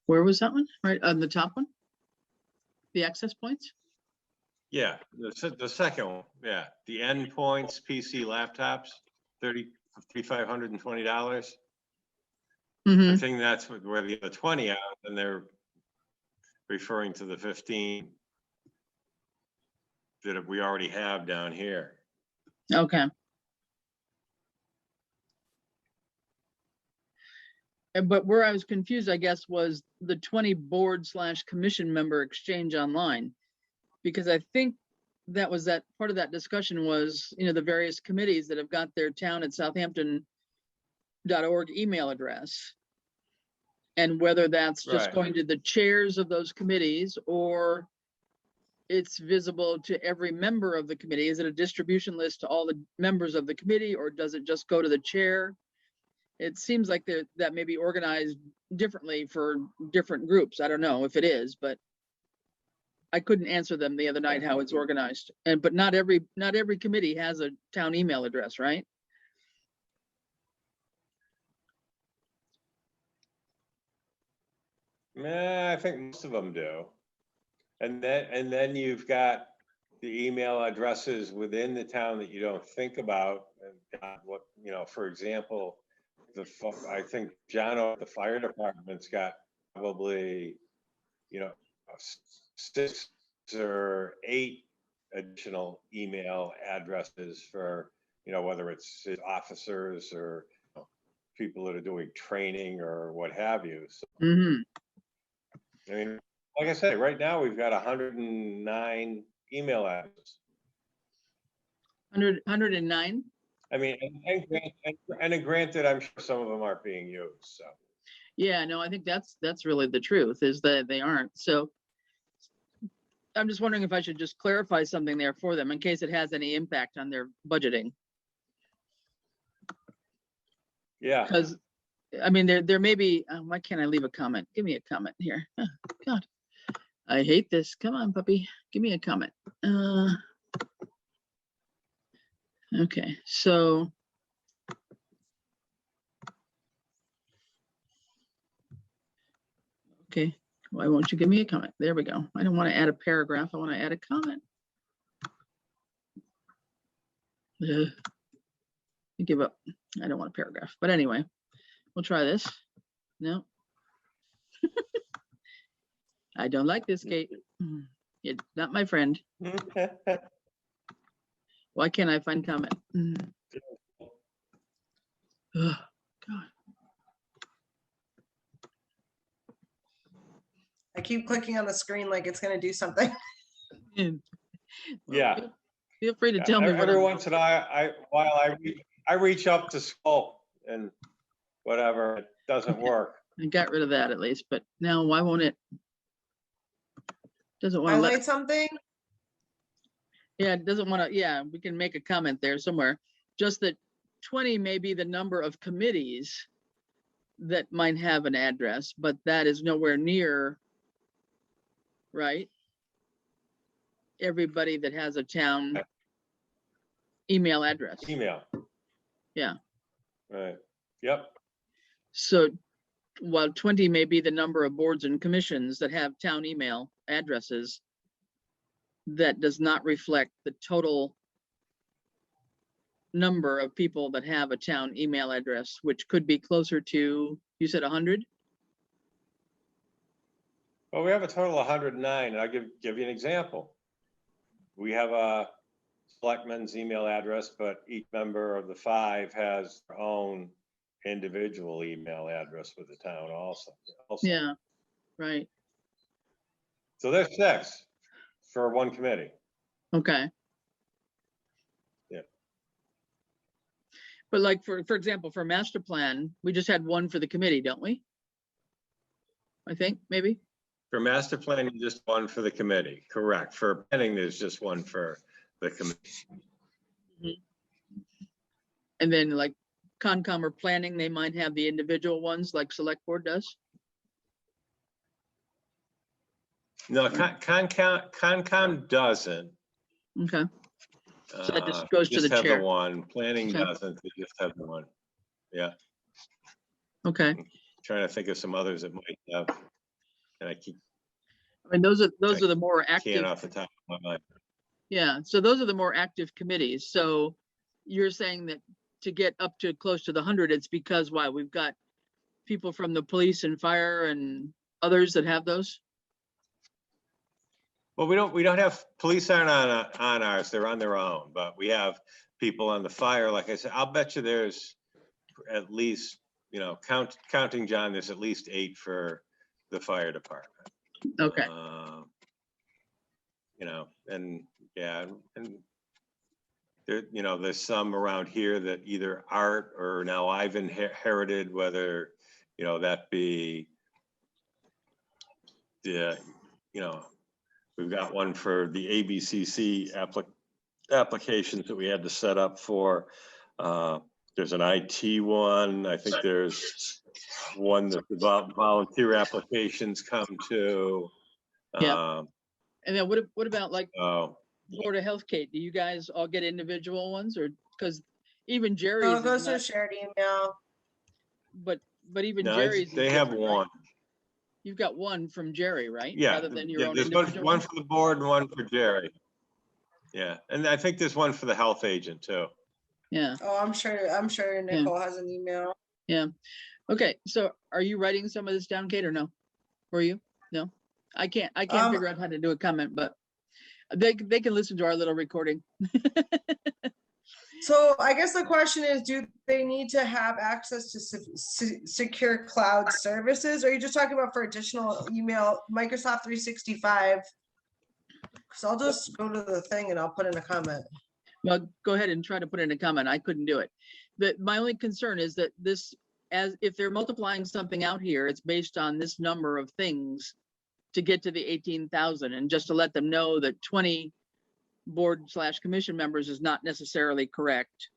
[SPEAKER 1] Where was that one? Right on the top one? The access points?
[SPEAKER 3] Yeah, the second one, yeah, the endpoints, PC laptops, $3,520.
[SPEAKER 1] Mm-hmm.
[SPEAKER 3] I think that's where the other 20 out, and they're referring to the 15 that we already have down here.
[SPEAKER 1] Okay. But where I was confused, I guess, was the 20 board/commission member exchange online. Because I think that was that part of that discussion was, the various committees that have got their town@southampton.org email address. And whether that's just
[SPEAKER 3] Right.
[SPEAKER 1] going to the chairs of those committees or it's visible to every member of the committee. Is it a distribution list to all the members of the committee, or does it just go to the chair? It seems like that may be organized differently for different groups. I don't know if it is, but I couldn't answer them the other night how it's organized. But not every committee has a town email address, right?
[SPEAKER 3] I think most of them do. And then you've got the email addresses within the town that you don't think about. And what, for example, I think John, the fire department's got probably, 6 or 8 additional email addresses for, whether it's his officers or people that are doing training or what have you. So,
[SPEAKER 1] Mm-hmm.
[SPEAKER 3] I mean, like I said, right now we've got 109 email addresses.
[SPEAKER 1] 109?
[SPEAKER 3] I mean, and granted, I'm sure some of them aren't being used, so.
[SPEAKER 1] Yeah, no, I think that's really the truth, is that they aren't. So I'm just wondering if I should just clarify something there for them in case it has any impact on their budgeting.
[SPEAKER 3] Yeah.
[SPEAKER 1] Because, I mean, there may be, why can't I leave a comment? Give me a comment here. Oh, God, I hate this. Come on, puppy. Give me a comment. Okay, so. Okay, why won't you give me a comment? There we go. I don't want to add a paragraph. I want to add a comment. I give up. I don't want a paragraph. But anyway, we'll try this. No. I don't like this, Kate. You're not my friend. Why can't I find comment? Oh, God.
[SPEAKER 4] I keep clicking on the screen like it's gonna do something.
[SPEAKER 3] Yeah.
[SPEAKER 1] Feel free to tell me.
[SPEAKER 3] Every once in a while, I reach up to scroll and whatever, it doesn't work.
[SPEAKER 1] I got rid of that at least, but now why won't it? Doesn't want to
[SPEAKER 4] Highlight something.
[SPEAKER 1] Yeah, it doesn't want to. Yeah, we can make a comment there somewhere. Just that 20 may be the number of committees that might have an address, but that is nowhere near, right? Everybody that has a town email address.
[SPEAKER 3] Email.
[SPEAKER 1] Yeah.
[SPEAKER 3] Right. Yep.
[SPEAKER 1] So while 20 may be the number of boards and commissions that have town email addresses, that does not reflect the total number of people that have a town email address, which could be closer to, you said 100?
[SPEAKER 3] Well, we have a total of 109, and I'll give you an example. We have a selectman's email address, but each member of the 5 has their own individual email address with the town also.
[SPEAKER 1] Yeah, right.
[SPEAKER 3] So there's 6 for one committee.
[SPEAKER 1] Okay.
[SPEAKER 3] Yeah.
[SPEAKER 1] But like, for example, for master plan, we just had one for the committee, don't we? I think, maybe.
[SPEAKER 3] For master planning, just one for the committee, correct. For planning, there's just one for the committee.
[SPEAKER 1] Mm-hmm. And then like Concom or planning, they might have the individual ones like select board does.
[SPEAKER 3] No, Concom doesn't.
[SPEAKER 1] Okay. So that just goes to the
[SPEAKER 3] have
[SPEAKER 1] chair.
[SPEAKER 3] the one. Planning
[SPEAKER 1] Okay.
[SPEAKER 3] doesn't, they just have the one. Yeah.
[SPEAKER 1] Okay.
[SPEAKER 3] Trying to think of some others that might have. And I keep
[SPEAKER 1] I mean, those are the more
[SPEAKER 3] can't
[SPEAKER 1] active.
[SPEAKER 3] off the top of my mind.
[SPEAKER 1] Yeah, so those are the more active committees. So you're saying that to get up to close to the 100, it's because why? We've got people from the police and fire and others that have those?
[SPEAKER 3] Well, we don't have, police aren't on ours, they're on their own, but we have people on the fire. Like I said, I'll bet you there's at least, you know, counting John, there's at least 8 for the fire department.
[SPEAKER 1] Okay,
[SPEAKER 3] You know, and yeah, and there, you know, there's some around here that either Art or now I've inherited, whether, you know, that be the, you know, we've got one for the ABCC applications that we had to set up for. There's an IT one. I think there's one that the volunteer applications come to.
[SPEAKER 1] Yeah. And then what about like
[SPEAKER 3] Oh,
[SPEAKER 1] Board of Health, Kate? Do you guys all get individual ones, or because even Jerry's
[SPEAKER 4] No, it
[SPEAKER 1] is
[SPEAKER 4] goes to a
[SPEAKER 1] not,
[SPEAKER 4] shared email.
[SPEAKER 1] but even
[SPEAKER 3] no,
[SPEAKER 1] Jerry's is
[SPEAKER 3] they have
[SPEAKER 1] different, right?
[SPEAKER 3] one.
[SPEAKER 1] You've got one from Jerry, right?
[SPEAKER 3] Yeah,
[SPEAKER 1] Rather than your own
[SPEAKER 3] there's
[SPEAKER 1] individual
[SPEAKER 3] one for the board and one for Jerry. Yeah, and I think there's one for the health agent too.
[SPEAKER 1] Yeah,
[SPEAKER 4] Oh, I'm sure Nicole has an email.
[SPEAKER 1] yeah. Okay, so are you writing some of this down, Kate, or no? Were you? No? I can't figure out how to do a comment, but they can listen to our little recording.
[SPEAKER 4] So I guess the question is, do they need to have access to secure cloud services? Or are you just talking about for additional email, Microsoft 365? Because I'll just go to the thing and I'll put in a comment.
[SPEAKER 1] Well, go ahead and try to put in a comment. I couldn't do it. But my only concern is that this, as if they're multiplying something out here, it's based on this number of things to get to the 18,000, and just to let them know that 20 board/commission members is not necessarily correct.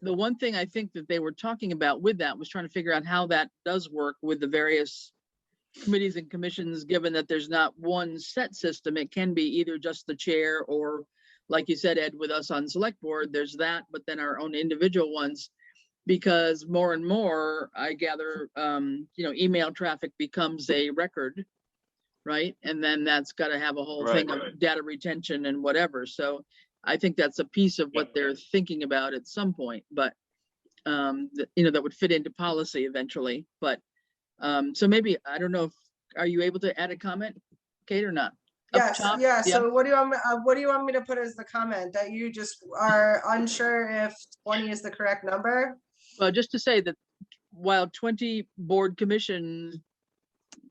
[SPEAKER 1] The one thing I think that they were talking about with that was trying to figure out how that does work with the various committees and commissions, given that there's not one set system. It can be either just the chair, or like you said, Ed, with us on select board, there's that, but then our own individual ones, because more and more, I gather, you know, email traffic becomes a record, right? And then that's got to have a whole thing of data retention and whatever. So I think that's a piece of what they're thinking about at some point, but you know, that would fit into policy eventually. But so maybe, I don't know, are you able to add a comment, Kate, or not?
[SPEAKER 4] Yes, yeah. So what do you want me to put as the comment? That you just are unsure if 20 is the correct number?
[SPEAKER 1] Well, just to say that while 20 board commissions,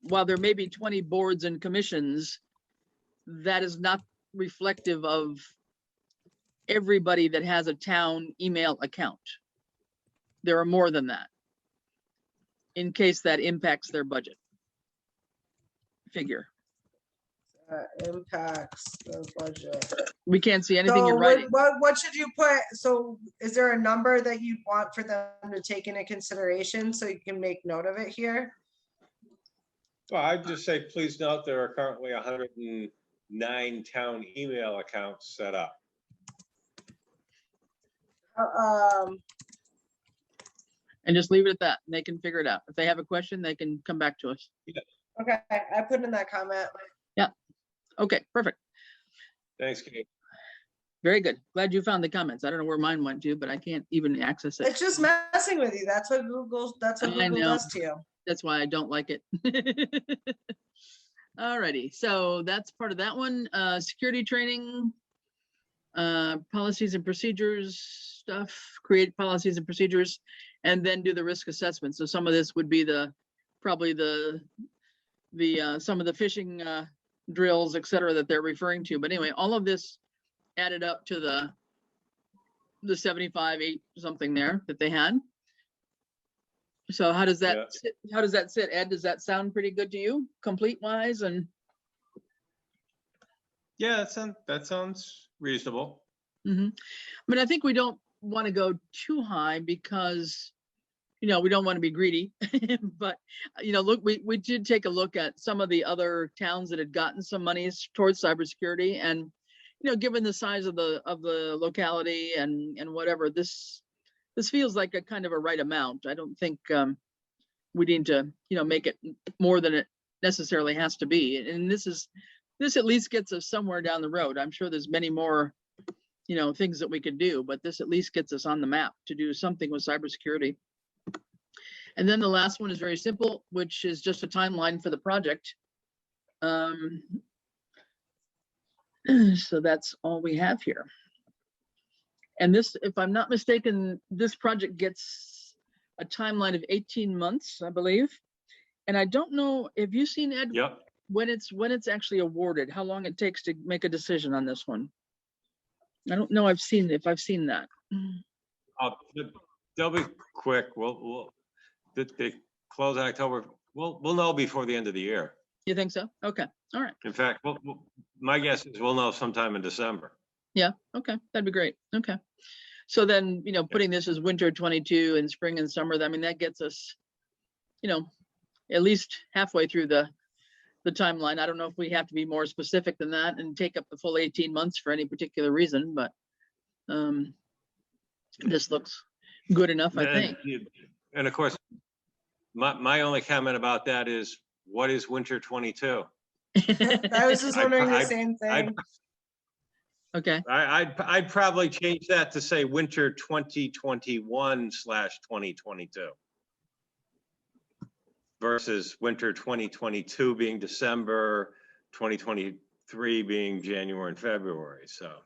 [SPEAKER 1] while there may be 20 boards and commissions, that is not reflective of everybody that has a town email account. There are more than that, in case that impacts their budget figure.
[SPEAKER 4] Impacts the budget.
[SPEAKER 1] We can't see anything
[SPEAKER 4] So
[SPEAKER 1] in writing.
[SPEAKER 4] what should you put? So is there a number that you want for them to take into consideration so you can make note of it here?
[SPEAKER 3] Well, I'd just say, please note there are currently 109 town email accounts set up.
[SPEAKER 1] And just leave it at that, and they can figure it out. If they have a question, they can come back to us.
[SPEAKER 4] Okay, I put in that comment.
[SPEAKER 1] Okay, perfect.
[SPEAKER 3] Thanks, Kate.
[SPEAKER 1] Very good. Glad you found the comments. I don't know where mine went to, but I can't even access it.
[SPEAKER 4] It's just messing with you. That's what Google
[SPEAKER 1] I know.
[SPEAKER 4] does to you.
[SPEAKER 1] That's why I don't like it. Alrighty, so that's part of that one. Security training, policies and procedures stuff, create policies and procedures, and then do the risk assessment. So some of this would be probably the some of the phishing drills, et cetera, that they're referring to. But anyway, all of this added up to the 75, 8 something there that they had. So how does that sit? How does that sit, Ed? Does that sound pretty good to you, complete wise? And
[SPEAKER 3] Yeah, that sounds reasonable.
[SPEAKER 1] I mean, I think we don't want to go too high because, you know, we don't want to be greedy. But, you know, look, we did take a look at some of the other towns that had gotten some monies towards cybersecurity, and, you know, given the size of the locality and whatever, this feels like a kind of a right amount. I don't think we need to, you know, make it more than necessarily has to be. And this at least gets us somewhere down the road. I'm sure there's many more, things that we could do, but this at least gets us on the map to do something with cybersecurity. And then the last one is very simple, which is just a timeline for the project. So that's all we have here. And this, if I'm not mistaken, this project gets a timeline of 18 months, I believe. And I don't know, have you seen, Ed,
[SPEAKER 3] Yep.
[SPEAKER 1] when it's actually awarded, how long it takes to make a decision on this one? I don't know if I've seen that.
[SPEAKER 3] They'll be quick. They close in October. We'll know before the end of the year.
[SPEAKER 1] You think so? Okay, all right.
[SPEAKER 3] In fact, my guess is we'll know sometime in December.
[SPEAKER 1] Yeah, okay, that'd be great. Okay. So then, putting this as winter 22 and spring and summer, I mean, that gets us, at least halfway through the timeline. I don't know if we have to be more specific than that and take up the full 18 months for any particular reason, but this looks good enough, I think.
[SPEAKER 3] And of course, my only comment about that is, what is winter 22?
[SPEAKER 4] I was just wondering the same thing.
[SPEAKER 1] Okay,
[SPEAKER 3] I'd probably change that to say winter 2021/2022 versus winter 2022 being December, 2023 being January and February. So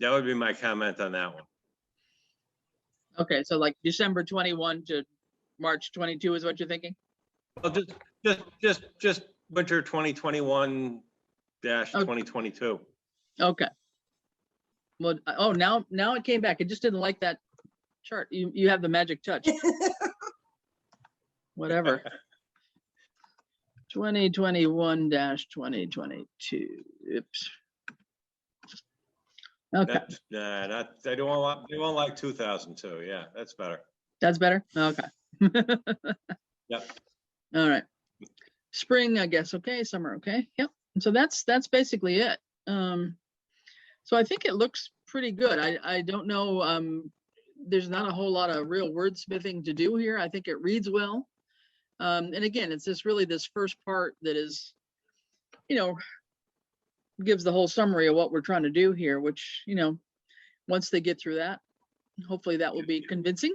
[SPEAKER 3] that would be my comment on that one.
[SPEAKER 1] okay, so like December 21 to March 22 is what you're thinking?
[SPEAKER 3] Well, just winter 2021-2022.
[SPEAKER 1] Okay. Well, oh, now it came back. It just didn't like that chart. You have the magic touch. Whatever. 2021-2022. Oops. Okay.
[SPEAKER 3] They won't like 2002. Yeah, that's better.
[SPEAKER 1] That's better? Okay.
[SPEAKER 3] Yep.
[SPEAKER 1] All right. Spring, I guess. Okay. Summer. Okay. Yep. And so that's basically it. So I think it looks pretty good. I don't know. There's not a whole lot of real wordsmithing to do here. I think it reads well. And again, it's this first part that is, gives the whole summary of what we're trying to do here, which, once they get through that, hopefully that will be convincing.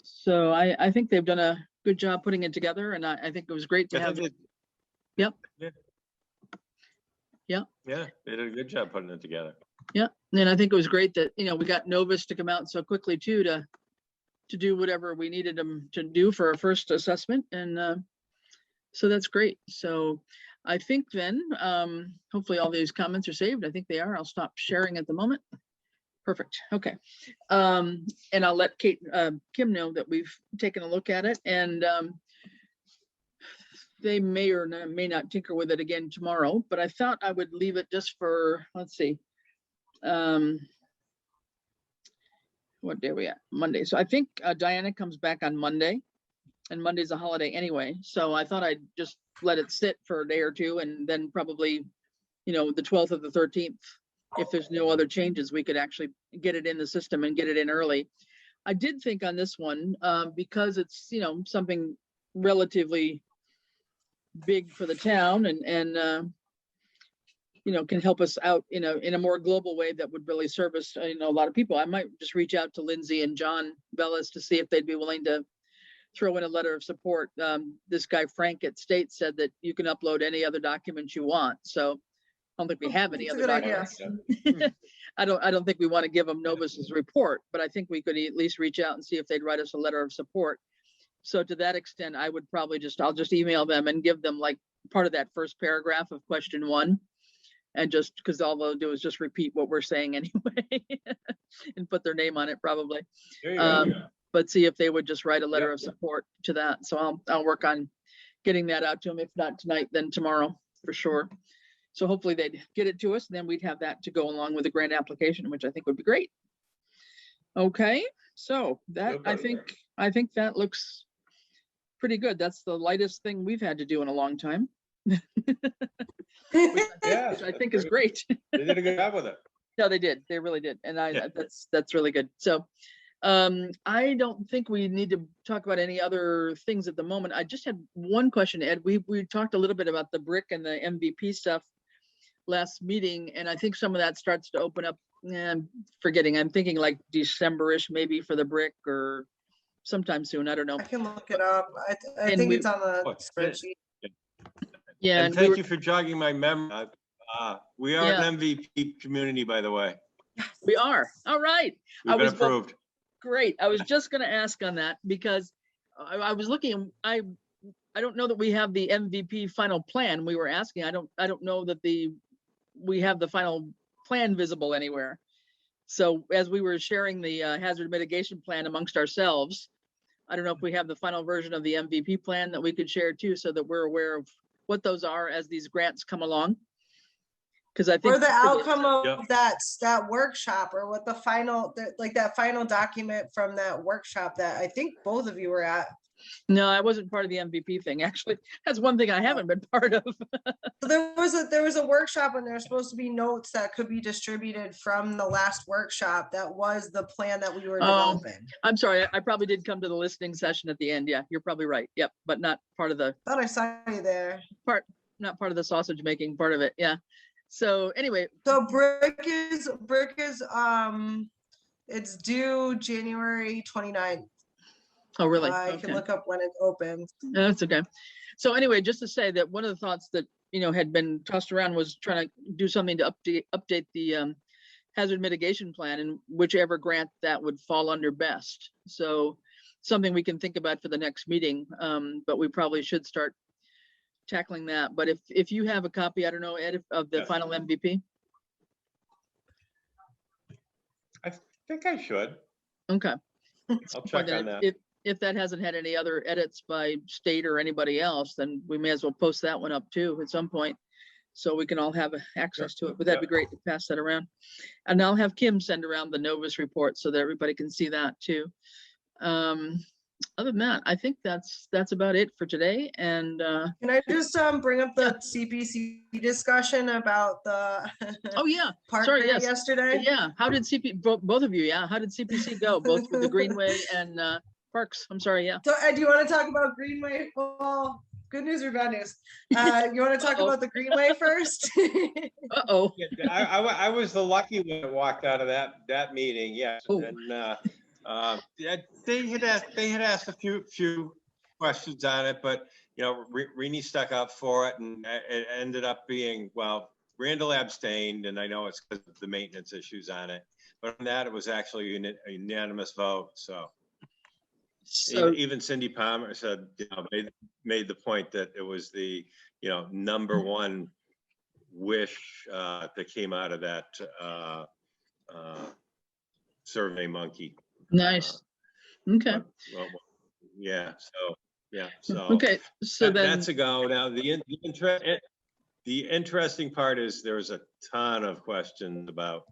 [SPEAKER 1] So I think they've done a good job putting it together, and I think it was great to have. Yep.
[SPEAKER 3] Yeah, they did a good job putting it together.
[SPEAKER 1] Yeah, and I think it was great that, we got Novus to come out so quickly too, to do whatever we needed them to do for our first assessment. And so that's great. So I think then, hopefully all these comments are saved. I think they are. I'll stop sharing at the moment. Perfect. Okay. And I'll let Kim know that we've taken a look at it, and they may or may not tinker with it again tomorrow, but I thought I would leave it just for, let's see. What day are we at? Monday. So I think Diana comes back on Monday, and Monday's a holiday anyway. So I thought I'd just let it sit for a day or two, and then probably, the 12th or the 13th, if there's no other changes, we could actually get it in the system and get it in early. I did think on this one, because it's, something relatively big for the town, and can help us out in a more global way that would really service a lot of people. I might just reach out to Lindsay and John Bellis to see if they'd be willing to throw in a letter of support. This guy Frank at State said that you can upload any other documents you want. So I don't think we have any other documents. I don't think we want to give them Novus's report, but I think we could at least reach out and see if they'd write us a letter of support. So to that extent, I would probably I'll just email them and give them like part of that first paragraph of question 1. And just because all they'll do is just repeat what we're saying anyway and put their name on it probably.
[SPEAKER 3] There you go.
[SPEAKER 1] But see if they would just write a letter of support to that. So I'll work on getting that out to them. If not tonight, then tomorrow for sure. So hopefully they'd get it to us, and then we'd have that to go along with the grant application, which I think would be great. Okay, so that I think that looks pretty good. That's the lightest thing we've had to do in a long time. which I think is great.
[SPEAKER 3] They did a good job with it.
[SPEAKER 1] No, they did. They really did. And that's really good. So I don't think we need to talk about any other things at the moment. I just had one question, Ed. We talked a little bit about the brick and the MVP stuff last meeting, and I think some of that starts to open up. I'm forgetting. I'm thinking like December-ish maybe for the brick, or sometime soon. I don't know.
[SPEAKER 4] I can look it up. I
[SPEAKER 1] And
[SPEAKER 4] think
[SPEAKER 1] we-
[SPEAKER 4] it's on the
[SPEAKER 3] Look,
[SPEAKER 4] spreadsheet.
[SPEAKER 1] Yeah,
[SPEAKER 3] And
[SPEAKER 1] and we
[SPEAKER 3] thank
[SPEAKER 1] were-
[SPEAKER 3] you for jogging my memory. We are an MVP community, by the way.
[SPEAKER 1] we are. All right. I
[SPEAKER 3] We've been
[SPEAKER 1] was go-
[SPEAKER 3] approved.
[SPEAKER 1] Great. I was just going to ask on that because I was looking. I don't know that we have the MVP final plan. We were asking. I don't know that we have the final plan visible anywhere. So as we were sharing the hazard mitigation plan amongst ourselves, I don't know if we have the final version of the MVP plan that we could share too, so that we're aware of what those are as these grants come along. Because I think
[SPEAKER 4] Or the outcome
[SPEAKER 3] Yep.
[SPEAKER 4] of that workshop, or what the final, like that final document from that workshop that I think both of you were at.
[SPEAKER 1] No, I wasn't part of the MVP thing. Actually, that's one thing I haven't been part of.
[SPEAKER 4] So there was a workshop, and there's supposed to be notes that could be distributed from the last workshop. That was the plan that we were
[SPEAKER 1] Oh.
[SPEAKER 4] developing.
[SPEAKER 1] I'm sorry, I probably did come to the listening session at the end. Yeah, you're probably right. Yep, but not part of the
[SPEAKER 4] Thought I saw you there.
[SPEAKER 1] not part of the sausage making part of it. Yeah. So anyway,
[SPEAKER 4] So brick is it's due January 29th.
[SPEAKER 1] oh really?
[SPEAKER 4] I
[SPEAKER 1] Okay.
[SPEAKER 4] can look up when it opens.
[SPEAKER 1] No, that's okay. So anyway, just to say that one of the thoughts that, had been tossed around was trying to do something to update the hazard mitigation plan, and whichever grant that would fall under best. So something we can think about for the next meeting, but we probably should start tackling that. But if you have a copy, I don't know, Ed, of the
[SPEAKER 3] Yes.
[SPEAKER 1] final MVP.
[SPEAKER 3] I think I should.
[SPEAKER 1] Okay.
[SPEAKER 3] I'll check
[SPEAKER 1] Then
[SPEAKER 3] on that.
[SPEAKER 1] If that hasn't had any other edits by state or anybody else, then we may as well post that one up too at some point, so we can all have access to it. But that'd be great to pass that around. And I'll have Kim send around the Novus report so that everybody can see that too. Other than that, I think that's about it for today. And
[SPEAKER 4] Can I just bring up the CPC discussion about the
[SPEAKER 1] oh yeah,
[SPEAKER 4] park
[SPEAKER 1] sorry,
[SPEAKER 4] grant
[SPEAKER 1] yes.
[SPEAKER 4] yesterday?
[SPEAKER 1] Yeah, how did both of you? Yeah, how did CPC go? Both with the Greenway and Parks. I'm sorry. Yeah.
[SPEAKER 4] So, Ed, do you want to talk about Greenway? Well, good news or bad news? You want to talk about the Greenway first?
[SPEAKER 1] Uh-oh.
[SPEAKER 3] Yeah, I was the lucky one that walked out of that meeting, yes.
[SPEAKER 1] Oh.
[SPEAKER 3] And yeah, they had asked a few questions on it, but Rini stuck up for it, and it ended up being, well, Randall abstained, and I know it's because of the maintenance issues on it, but on that it was actually a unanimous vote. So even Cindy Palmer said, made the point that it was the number one wish that came out of that Survey Monkey.
[SPEAKER 1] Nice. Okay.
[SPEAKER 3] Well, yeah. So
[SPEAKER 1] Okay. So then
[SPEAKER 3] that's a go. Now the interesting part is there's a ton of questions about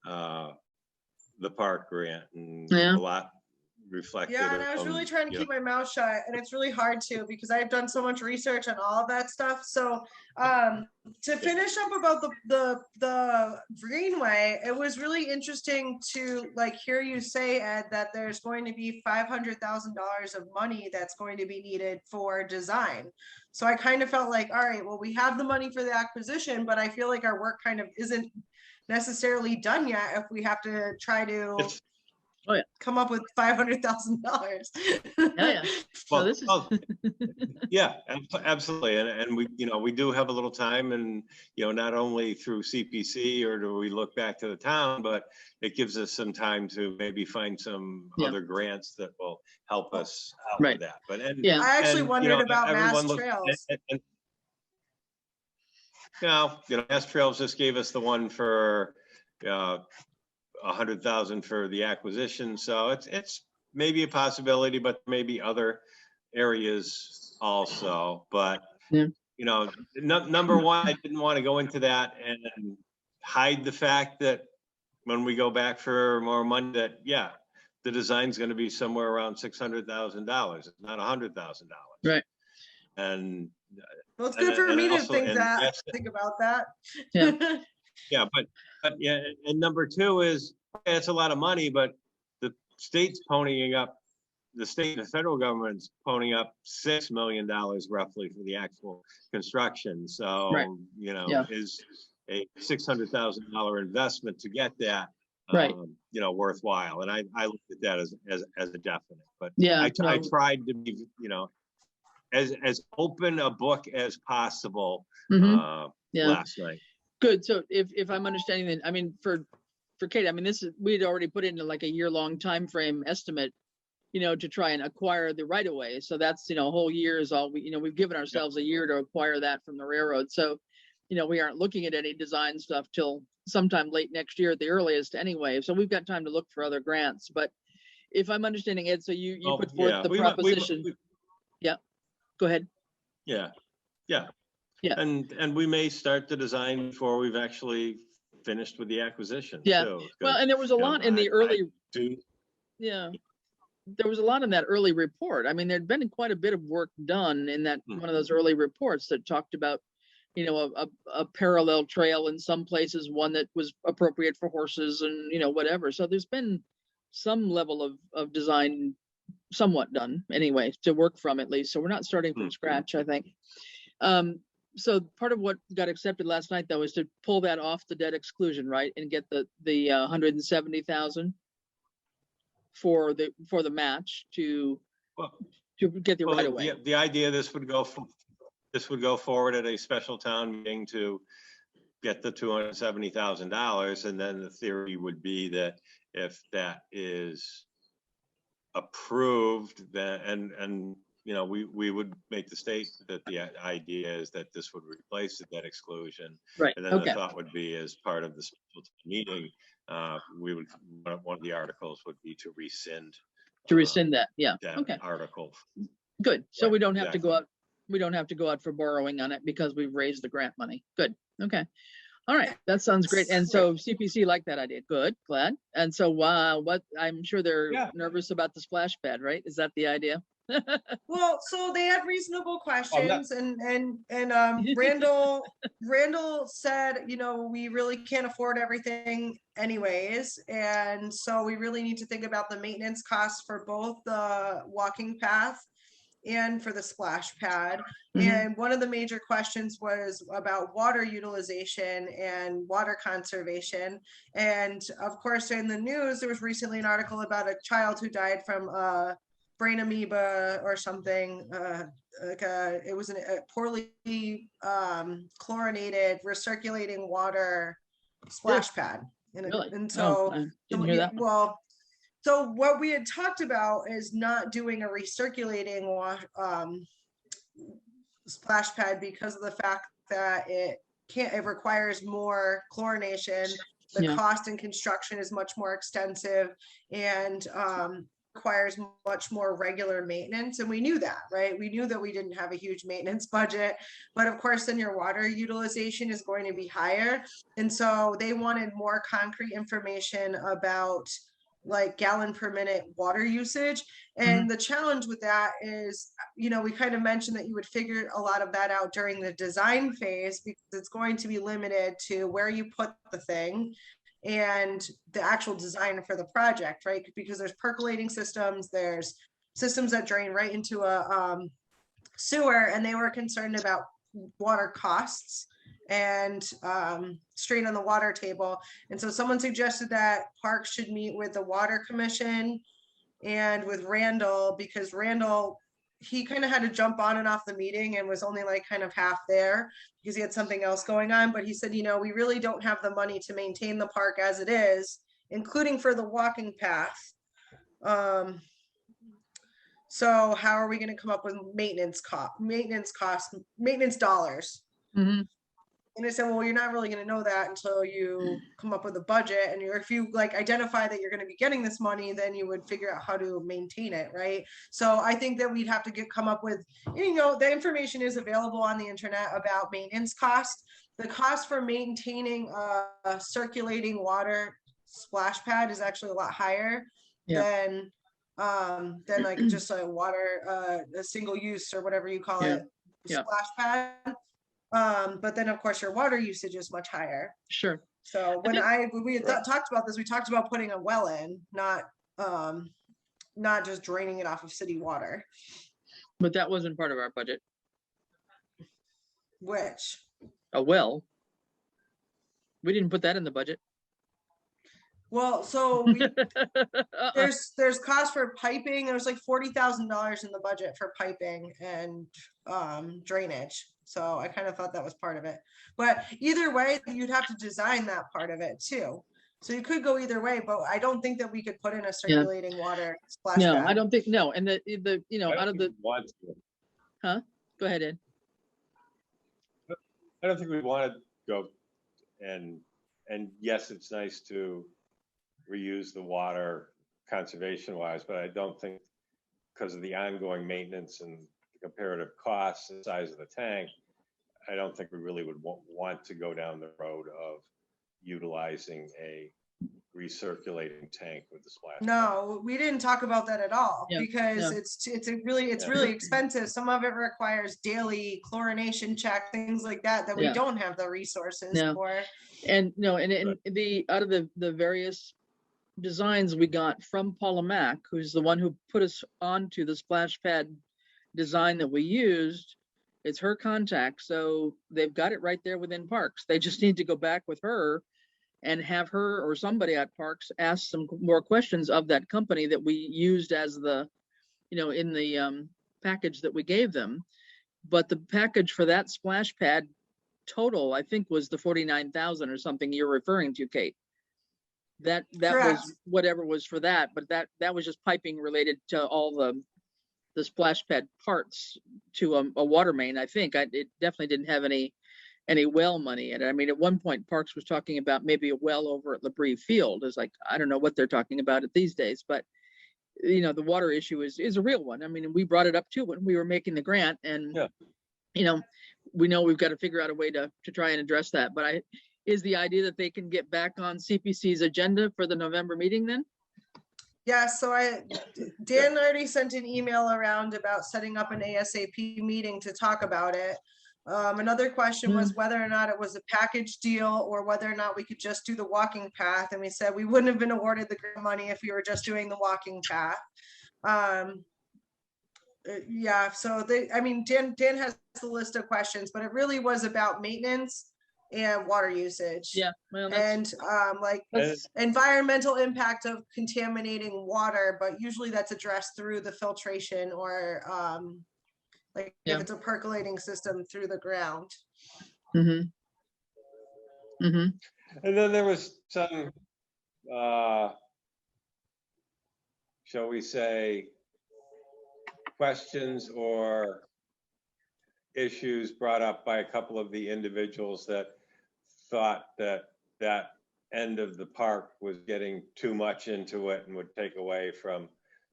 [SPEAKER 3] the park grant, and
[SPEAKER 1] Yeah.
[SPEAKER 3] a lot reflected.
[SPEAKER 4] Yeah, and I was really trying to keep my mouth shut, and it's really hard to, because I've done so much research on all of that stuff. So to finish up about the Greenway, it was really interesting to hear you say, Ed, that there's going to be $500,000 of money that's going to be needed for design. So I kind of felt like, all right, well, we have the money for the acquisition, but I feel like our work kind of isn't necessarily done yet if we have to try to come up with $500,000.
[SPEAKER 1] yeah. So this is
[SPEAKER 3] Yeah, absolutely. And we do have a little time, and, not only through CPC or do we look back to the town, but it gives us some time to maybe find some other grants that will help us out with that. But
[SPEAKER 4] I actually wondered about Mass Trails.
[SPEAKER 3] Mass Trails just gave us the one for 100,000 for the acquisition, so it's maybe a possibility, but maybe other areas also. But number one, I didn't want to go into that and hide the fact that when we go back for more money, that the design's going to be somewhere around $600,000. It's not $100,000.
[SPEAKER 1] right.
[SPEAKER 3] And
[SPEAKER 4] Well, it's good for me to think about that.
[SPEAKER 1] Yeah.
[SPEAKER 3] Yeah, but and number two is, it's a lot of money, but the state's ponying up, the state and the federal government's ponying up $6 million roughly for the actual construction. So,
[SPEAKER 1] Right.
[SPEAKER 3] you know,
[SPEAKER 1] Yeah.
[SPEAKER 3] is a $600,000 investment to get that,
[SPEAKER 1] Right.
[SPEAKER 3] you know, worthwhile. And I looked at that as a definite, but
[SPEAKER 1] Yeah,
[SPEAKER 3] I
[SPEAKER 1] no.
[SPEAKER 3] tried to be, you know, as open a book as possible,
[SPEAKER 1] Mhm. Yeah.
[SPEAKER 3] last night.
[SPEAKER 1] Good. So if I'm understanding that, I mean, for Kate, I mean, this is, we'd already put into like a year-long time frame estimate, you know, to try and acquire the right of way. So that's, you know, a whole year is all we, you know, we've given ourselves a year to acquire that from the railroad. So, you know, we aren't looking at any design stuff till sometime late next year at the earliest anyway. So we've got time to look for other grants. But if I'm understanding Ed, so you
[SPEAKER 3] Oh,
[SPEAKER 1] put forth
[SPEAKER 3] yeah.
[SPEAKER 1] the proposition. Yeah, go ahead.
[SPEAKER 3] Yeah, yeah.
[SPEAKER 1] Yeah.
[SPEAKER 3] And we may start the design before we've actually finished with the acquisition
[SPEAKER 1] Yeah.
[SPEAKER 3] too.
[SPEAKER 1] Well, and there was a
[SPEAKER 3] you know,
[SPEAKER 1] lot in the
[SPEAKER 3] I
[SPEAKER 1] early,
[SPEAKER 3] do,
[SPEAKER 1] yeah, there was a lot in that early report. I mean, there'd been quite a bit of work done in that one of those early reports that talked about, you know, a parallel trail in some places, one that was appropriate for horses and, you know, whatever. So there's been some level of design somewhat done anyway to work from at least. So we're not starting from scratch, I think. So part of what got accepted last night though is to pull that off the debt exclusion, right, and get the 170,000 for the match to
[SPEAKER 3] well,
[SPEAKER 1] get the right of way.
[SPEAKER 3] the idea this would go forward at a special town meeting to get the $270,000, and then the theory would be that if that is approved, then and you know, we would make the state that the idea is that this would replace the debt exclusion.
[SPEAKER 1] Right.
[SPEAKER 3] And then
[SPEAKER 1] Okay.
[SPEAKER 3] the thought would be, as part of the special meeting, we would, one of the articles would be to rescind.
[SPEAKER 1] That. Yeah.
[SPEAKER 3] That
[SPEAKER 1] Okay.
[SPEAKER 3] article.
[SPEAKER 1] Good. So
[SPEAKER 3] Right,
[SPEAKER 1] we don't have to go
[SPEAKER 3] exactly.
[SPEAKER 1] out. We don't have to go out for borrowing on it because we've raised the grant money. Good. Okay. All right. That sounds great. And so CPC liked that idea. Good. Glad. And so what I'm sure they're
[SPEAKER 3] Yeah.
[SPEAKER 1] nervous about the splash pad, right? Is that the idea?
[SPEAKER 4] Well, so they had reasonable questions, and Randall said, you know, we really can't afford everything anyways, and so we really need to think about the maintenance costs for both the walking path and for the splash pad. And one of the major questions was about water utilization and water conservation. And of course, in the news, there was recently an article about a child who died from brain amoeba or something. It was a poorly chlorinated recirculating water splash pad.
[SPEAKER 1] Really?
[SPEAKER 4] And so,
[SPEAKER 1] I didn't hear that.
[SPEAKER 4] well, so what we had talked about is not doing a recirculating splash pad because of the fact that it requires more chlorination. The cost in construction is much more extensive and requires much more regular maintenance. And we knew that, right? We knew that we didn't have a huge maintenance budget, but of course then your water utilization is going to be higher. And so they wanted more concrete information about like gallon per minute water usage. And the challenge with that is, you know, we kind of mentioned that you would figure a lot of that out during the design phase, because it's going to be limited to where you put the thing and the actual design for the project, right? Because there's percolating systems, there's systems that drain right into a sewer, and they were concerned about water costs and strain on the water table. And so someone suggested that Parks should meet with the Water Commission and with Randall, because Randall, he kind of had to jump on and off the meeting and was only like kind of half there because he had something else going on. But he said, you know, we really don't have the money to maintain the park as it is, including for the walking path. So how are we going to come up with maintenance dollars? And I said, well, you're not really going to know that until you come up with a budget. And if you like identify that you're going to be getting this money, then you would figure out how to maintain it, right? So I think that we'd have to come up with, you know, the information is available on the internet about maintenance costs. The cost for maintaining a circulating water splash pad is actually a lot higher than like just a water, a single use or whatever you call it, splash pad. But then of course your water usage is much higher.
[SPEAKER 1] Sure.
[SPEAKER 4] So when we had talked about this, we talked about putting a well in, not not just draining it off of city water,
[SPEAKER 1] But that wasn't part of our budget.
[SPEAKER 4] which,
[SPEAKER 1] A well. We didn't put that in the budget.
[SPEAKER 4] well, so we,
[SPEAKER 1] Uh-uh.
[SPEAKER 4] there's cost for piping. There's like $40,000 in the budget for piping and drainage. So I kind of thought that was part of it. But either way, you'd have to design that part of it too. So you could go either way, but I don't think that we could put in a circulating water splash
[SPEAKER 1] No,
[SPEAKER 4] pad.
[SPEAKER 1] I don't think, no. And the, you know,
[SPEAKER 3] I don't
[SPEAKER 1] out of
[SPEAKER 3] think
[SPEAKER 1] the,
[SPEAKER 3] we'd want to.
[SPEAKER 1] go ahead, Ed.
[SPEAKER 3] I don't think we want to go and yes, it's nice to reuse the water conservation wise, but I don't think because of the ongoing maintenance and the comparative costs and size of the tank, I don't think we really would want to go down the road of utilizing a recirculating tank with the splash pad.
[SPEAKER 4] No, we didn't talk about that at all
[SPEAKER 1] Yeah,
[SPEAKER 4] because
[SPEAKER 1] yeah.
[SPEAKER 4] it's really expensive. Some of it requires daily chlorination check, things like that we
[SPEAKER 1] Yeah.
[SPEAKER 4] don't have the resources
[SPEAKER 1] No.
[SPEAKER 4] for.
[SPEAKER 1] And no, and the, out of the various designs we got from Paula Mack, who's the one who put us onto the splash pad design that we used, it's her contact. So they've got it right there within Parks. They just need to go back with her and have her or somebody at Parks ask some more questions of that company that we used as the, you know, in the package that we gave them. But the package for that splash pad total, I think, was the 49,000 or something you're referring to, Kate. That
[SPEAKER 4] Correct.
[SPEAKER 1] was whatever was for that, but that was just piping related to all the splash pad parts to a water main. I think it definitely didn't have any well money in it. I mean, at one point Parks was talking about maybe a well over at LaBrie Field. It's like, I don't know what they're talking about it these days, but you know, the water issue is a real one. I mean, we brought it up too when we were making the grant, and
[SPEAKER 3] Yeah.
[SPEAKER 1] you know, we know we've got to figure out a way to try and address that. But is the idea that they can get back on CPC's agenda for the November meeting then?
[SPEAKER 4] Yeah, so Dan already sent an email around about setting up an ASAP meeting to talk about it. Another question was whether or not it was a package deal or whether or not we could just do the walking path. And we said we wouldn't have been awarded the grant money if we were just doing the walking path. Yeah, so I mean, Dan has the list of questions, but it really was about maintenance and water usage.
[SPEAKER 1] Yeah, well,
[SPEAKER 4] And like environmental impact of contaminating water, but usually that's addressed through the filtration or like
[SPEAKER 1] Yeah.
[SPEAKER 4] if it's a percolating system through the ground.
[SPEAKER 3] And then there was some, shall we say, questions or issues brought up by a couple of the individuals that thought that end of the park was getting too much into it and would take away from,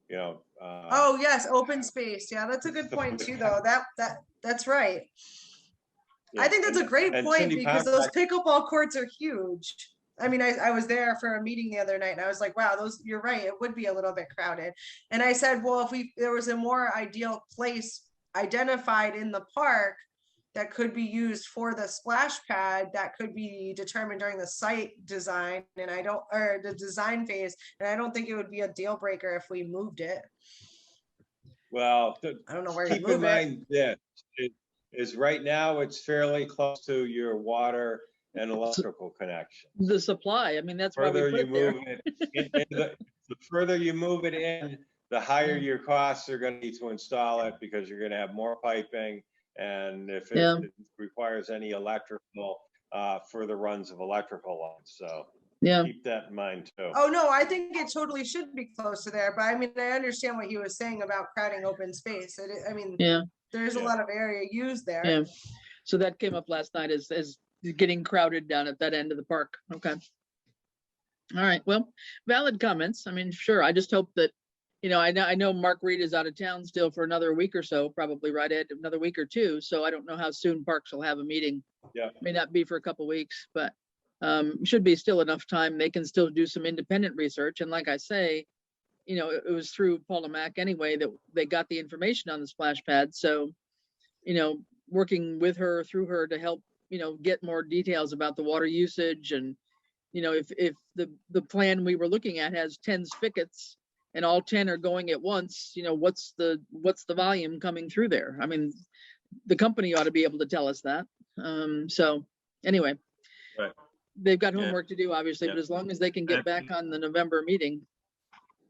[SPEAKER 3] you know.
[SPEAKER 4] Oh yes, open space. Yeah, that's a good point too, though. That's right.
[SPEAKER 3] Yeah.
[SPEAKER 4] I think that's a great
[SPEAKER 3] And
[SPEAKER 4] point
[SPEAKER 3] Cindy
[SPEAKER 4] because
[SPEAKER 3] Pound-
[SPEAKER 4] those pickleball courts are huge. I mean, I was there for a meeting the other night and I was like, wow, you're right. It would be a little bit crowded. And I said, well, if there was a more ideal place identified in the park that could be used for the splash pad, that could be determined during the site design or the design phase. And I don't think it would be a deal breaker if we moved it.
[SPEAKER 3] Well,
[SPEAKER 4] I don't know where to
[SPEAKER 3] keep in
[SPEAKER 4] move it.
[SPEAKER 3] mind this, is right now it's fairly close to your water and electrical connection.
[SPEAKER 1] the supply. I mean, that's why we
[SPEAKER 3] Further
[SPEAKER 1] put
[SPEAKER 3] you
[SPEAKER 1] it there.
[SPEAKER 3] move it, the further you move it in, the higher your costs are going to need to install it because you're going to have more piping. And if it requires any electrical, further runs of electrical lines. So
[SPEAKER 1] Yeah.
[SPEAKER 3] keep that in mind too.
[SPEAKER 4] Oh, no, I think it totally should be close to there. But I mean, I understand what he was saying about crowding open space. I mean,
[SPEAKER 1] Yeah.
[SPEAKER 4] there's a lot of area used there.
[SPEAKER 1] Yeah. So that came up last night as getting crowded down at that end of the park. Okay. All right. Well, valid comments. I mean, sure. I just hope that, you know, I know Mark Reed is out of town still for another week or so, probably right at another week or two. So I don't know how soon Parks will have a meeting.
[SPEAKER 3] Yeah.
[SPEAKER 1] May not be for a couple weeks, but should be still enough time. They can still do some independent research. And like I say, you know, it was through Paula Mack anyway that they got the information on the splash pad. So, you know, working with her through her to help, you know, get more details about the water usage. And, you know, if the plan we were looking at has 10 spigots and all 10 are going at once, what's the volume coming through there? I mean, the company ought to be able to tell us that. So anyway,
[SPEAKER 3] Right.
[SPEAKER 1] they've got
[SPEAKER 3] Yeah.
[SPEAKER 1] homework to do, obviously,
[SPEAKER 3] Yeah.
[SPEAKER 1] but as long as they can get back on the November meeting.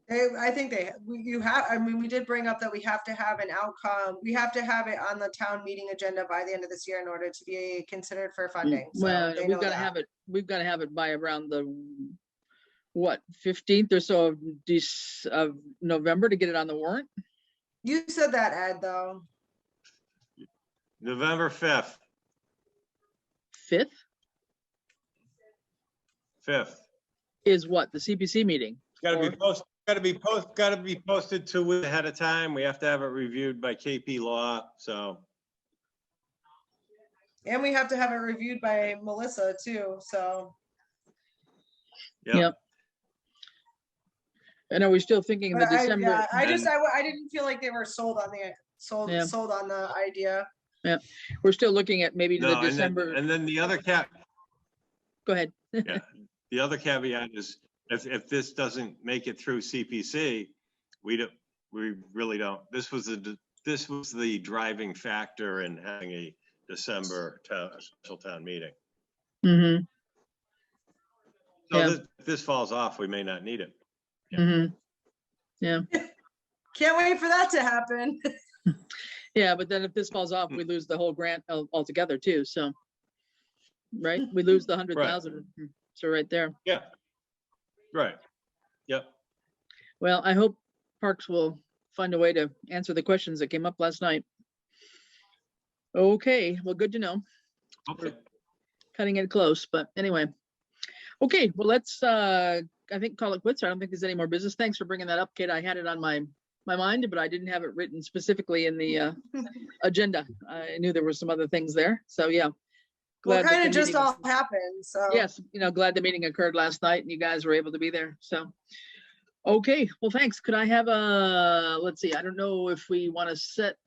[SPEAKER 4] I think we did bring up that we have to have an outcome. We have to have it on the town meeting agenda by the end of this year in order to be considered for funding. So
[SPEAKER 1] Well,
[SPEAKER 4] they
[SPEAKER 1] we've
[SPEAKER 4] know
[SPEAKER 1] got to
[SPEAKER 4] that.
[SPEAKER 1] have it, by around the, 15th or so of November to get it on the warrant?
[SPEAKER 4] You said that, Ed, though.
[SPEAKER 3] November 5th.
[SPEAKER 1] 5th
[SPEAKER 3] 5th.
[SPEAKER 1] is what, the CPC meeting?
[SPEAKER 3] Gotta be
[SPEAKER 1] Or-
[SPEAKER 3] posted, gotta be posted 2 weeks ahead of time. We have to have it reviewed by KP Law, so.
[SPEAKER 4] And we have to have it reviewed by Melissa too, so.
[SPEAKER 3] Yeah.
[SPEAKER 1] Yep. And are we still thinking the
[SPEAKER 4] But
[SPEAKER 1] December?
[SPEAKER 4] I didn't feel like they were sold on
[SPEAKER 1] Yeah.
[SPEAKER 4] sold on the idea.
[SPEAKER 1] We're still looking at maybe the
[SPEAKER 3] No,
[SPEAKER 1] December.
[SPEAKER 3] and then the other
[SPEAKER 1] Go ahead.
[SPEAKER 3] yeah, the other caveat is if this doesn't make it through CPC, we really don't. This was the driving factor in having a December special town meeting.
[SPEAKER 1] Mm-hmm.
[SPEAKER 3] So
[SPEAKER 1] Yeah.
[SPEAKER 3] if this falls off, we may not need it.
[SPEAKER 1] Mm-hmm. Yeah.
[SPEAKER 4] Can't wait for that to happen.
[SPEAKER 1] Yeah, but then if this falls off, we lose the whole grant altogether too. So, right, we lose the 100,000. So right there.
[SPEAKER 3] Yeah. Right. Yep.
[SPEAKER 1] Well, I hope Parks will find a way to answer the questions that came up last night. Okay, well, good to know.
[SPEAKER 3] Okay.
[SPEAKER 1] Cutting it close, but anyway. Okay, well, let's, I think, call it quits. I don't think there's any more business. Thanks for bringing that up, Kate. I had it on my mind, but I didn't have it written specifically in the agenda. I knew there were some other things there. So, yeah.
[SPEAKER 4] Well,
[SPEAKER 1] Glad that
[SPEAKER 4] kind
[SPEAKER 1] the
[SPEAKER 4] of just
[SPEAKER 1] meeting-
[SPEAKER 4] all happened, so.
[SPEAKER 1] Yes, glad the meeting occurred last night and you guys were able to be there. So, okay, well, thanks. Could I have let's see, I don't know if we want to set,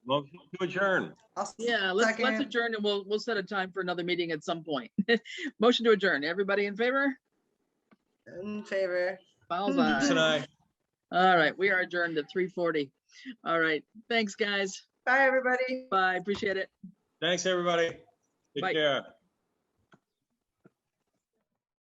[SPEAKER 3] Motion to adjourn.
[SPEAKER 1] yeah, let's
[SPEAKER 4] Second.
[SPEAKER 1] adjourn and we'll set a time for another meeting at some point. Motion to adjourn. Everybody in favor?
[SPEAKER 4] In favor.
[SPEAKER 1] Fowles
[SPEAKER 3] Yes, and
[SPEAKER 1] eye.
[SPEAKER 3] I.
[SPEAKER 1] All right, we are adjourned at 3:40. All right, thanks, guys.
[SPEAKER 4] Bye, everybody.
[SPEAKER 1] Bye, appreciate it.
[SPEAKER 3] Thanks, everybody.
[SPEAKER 1] Bye.
[SPEAKER 3] Take care.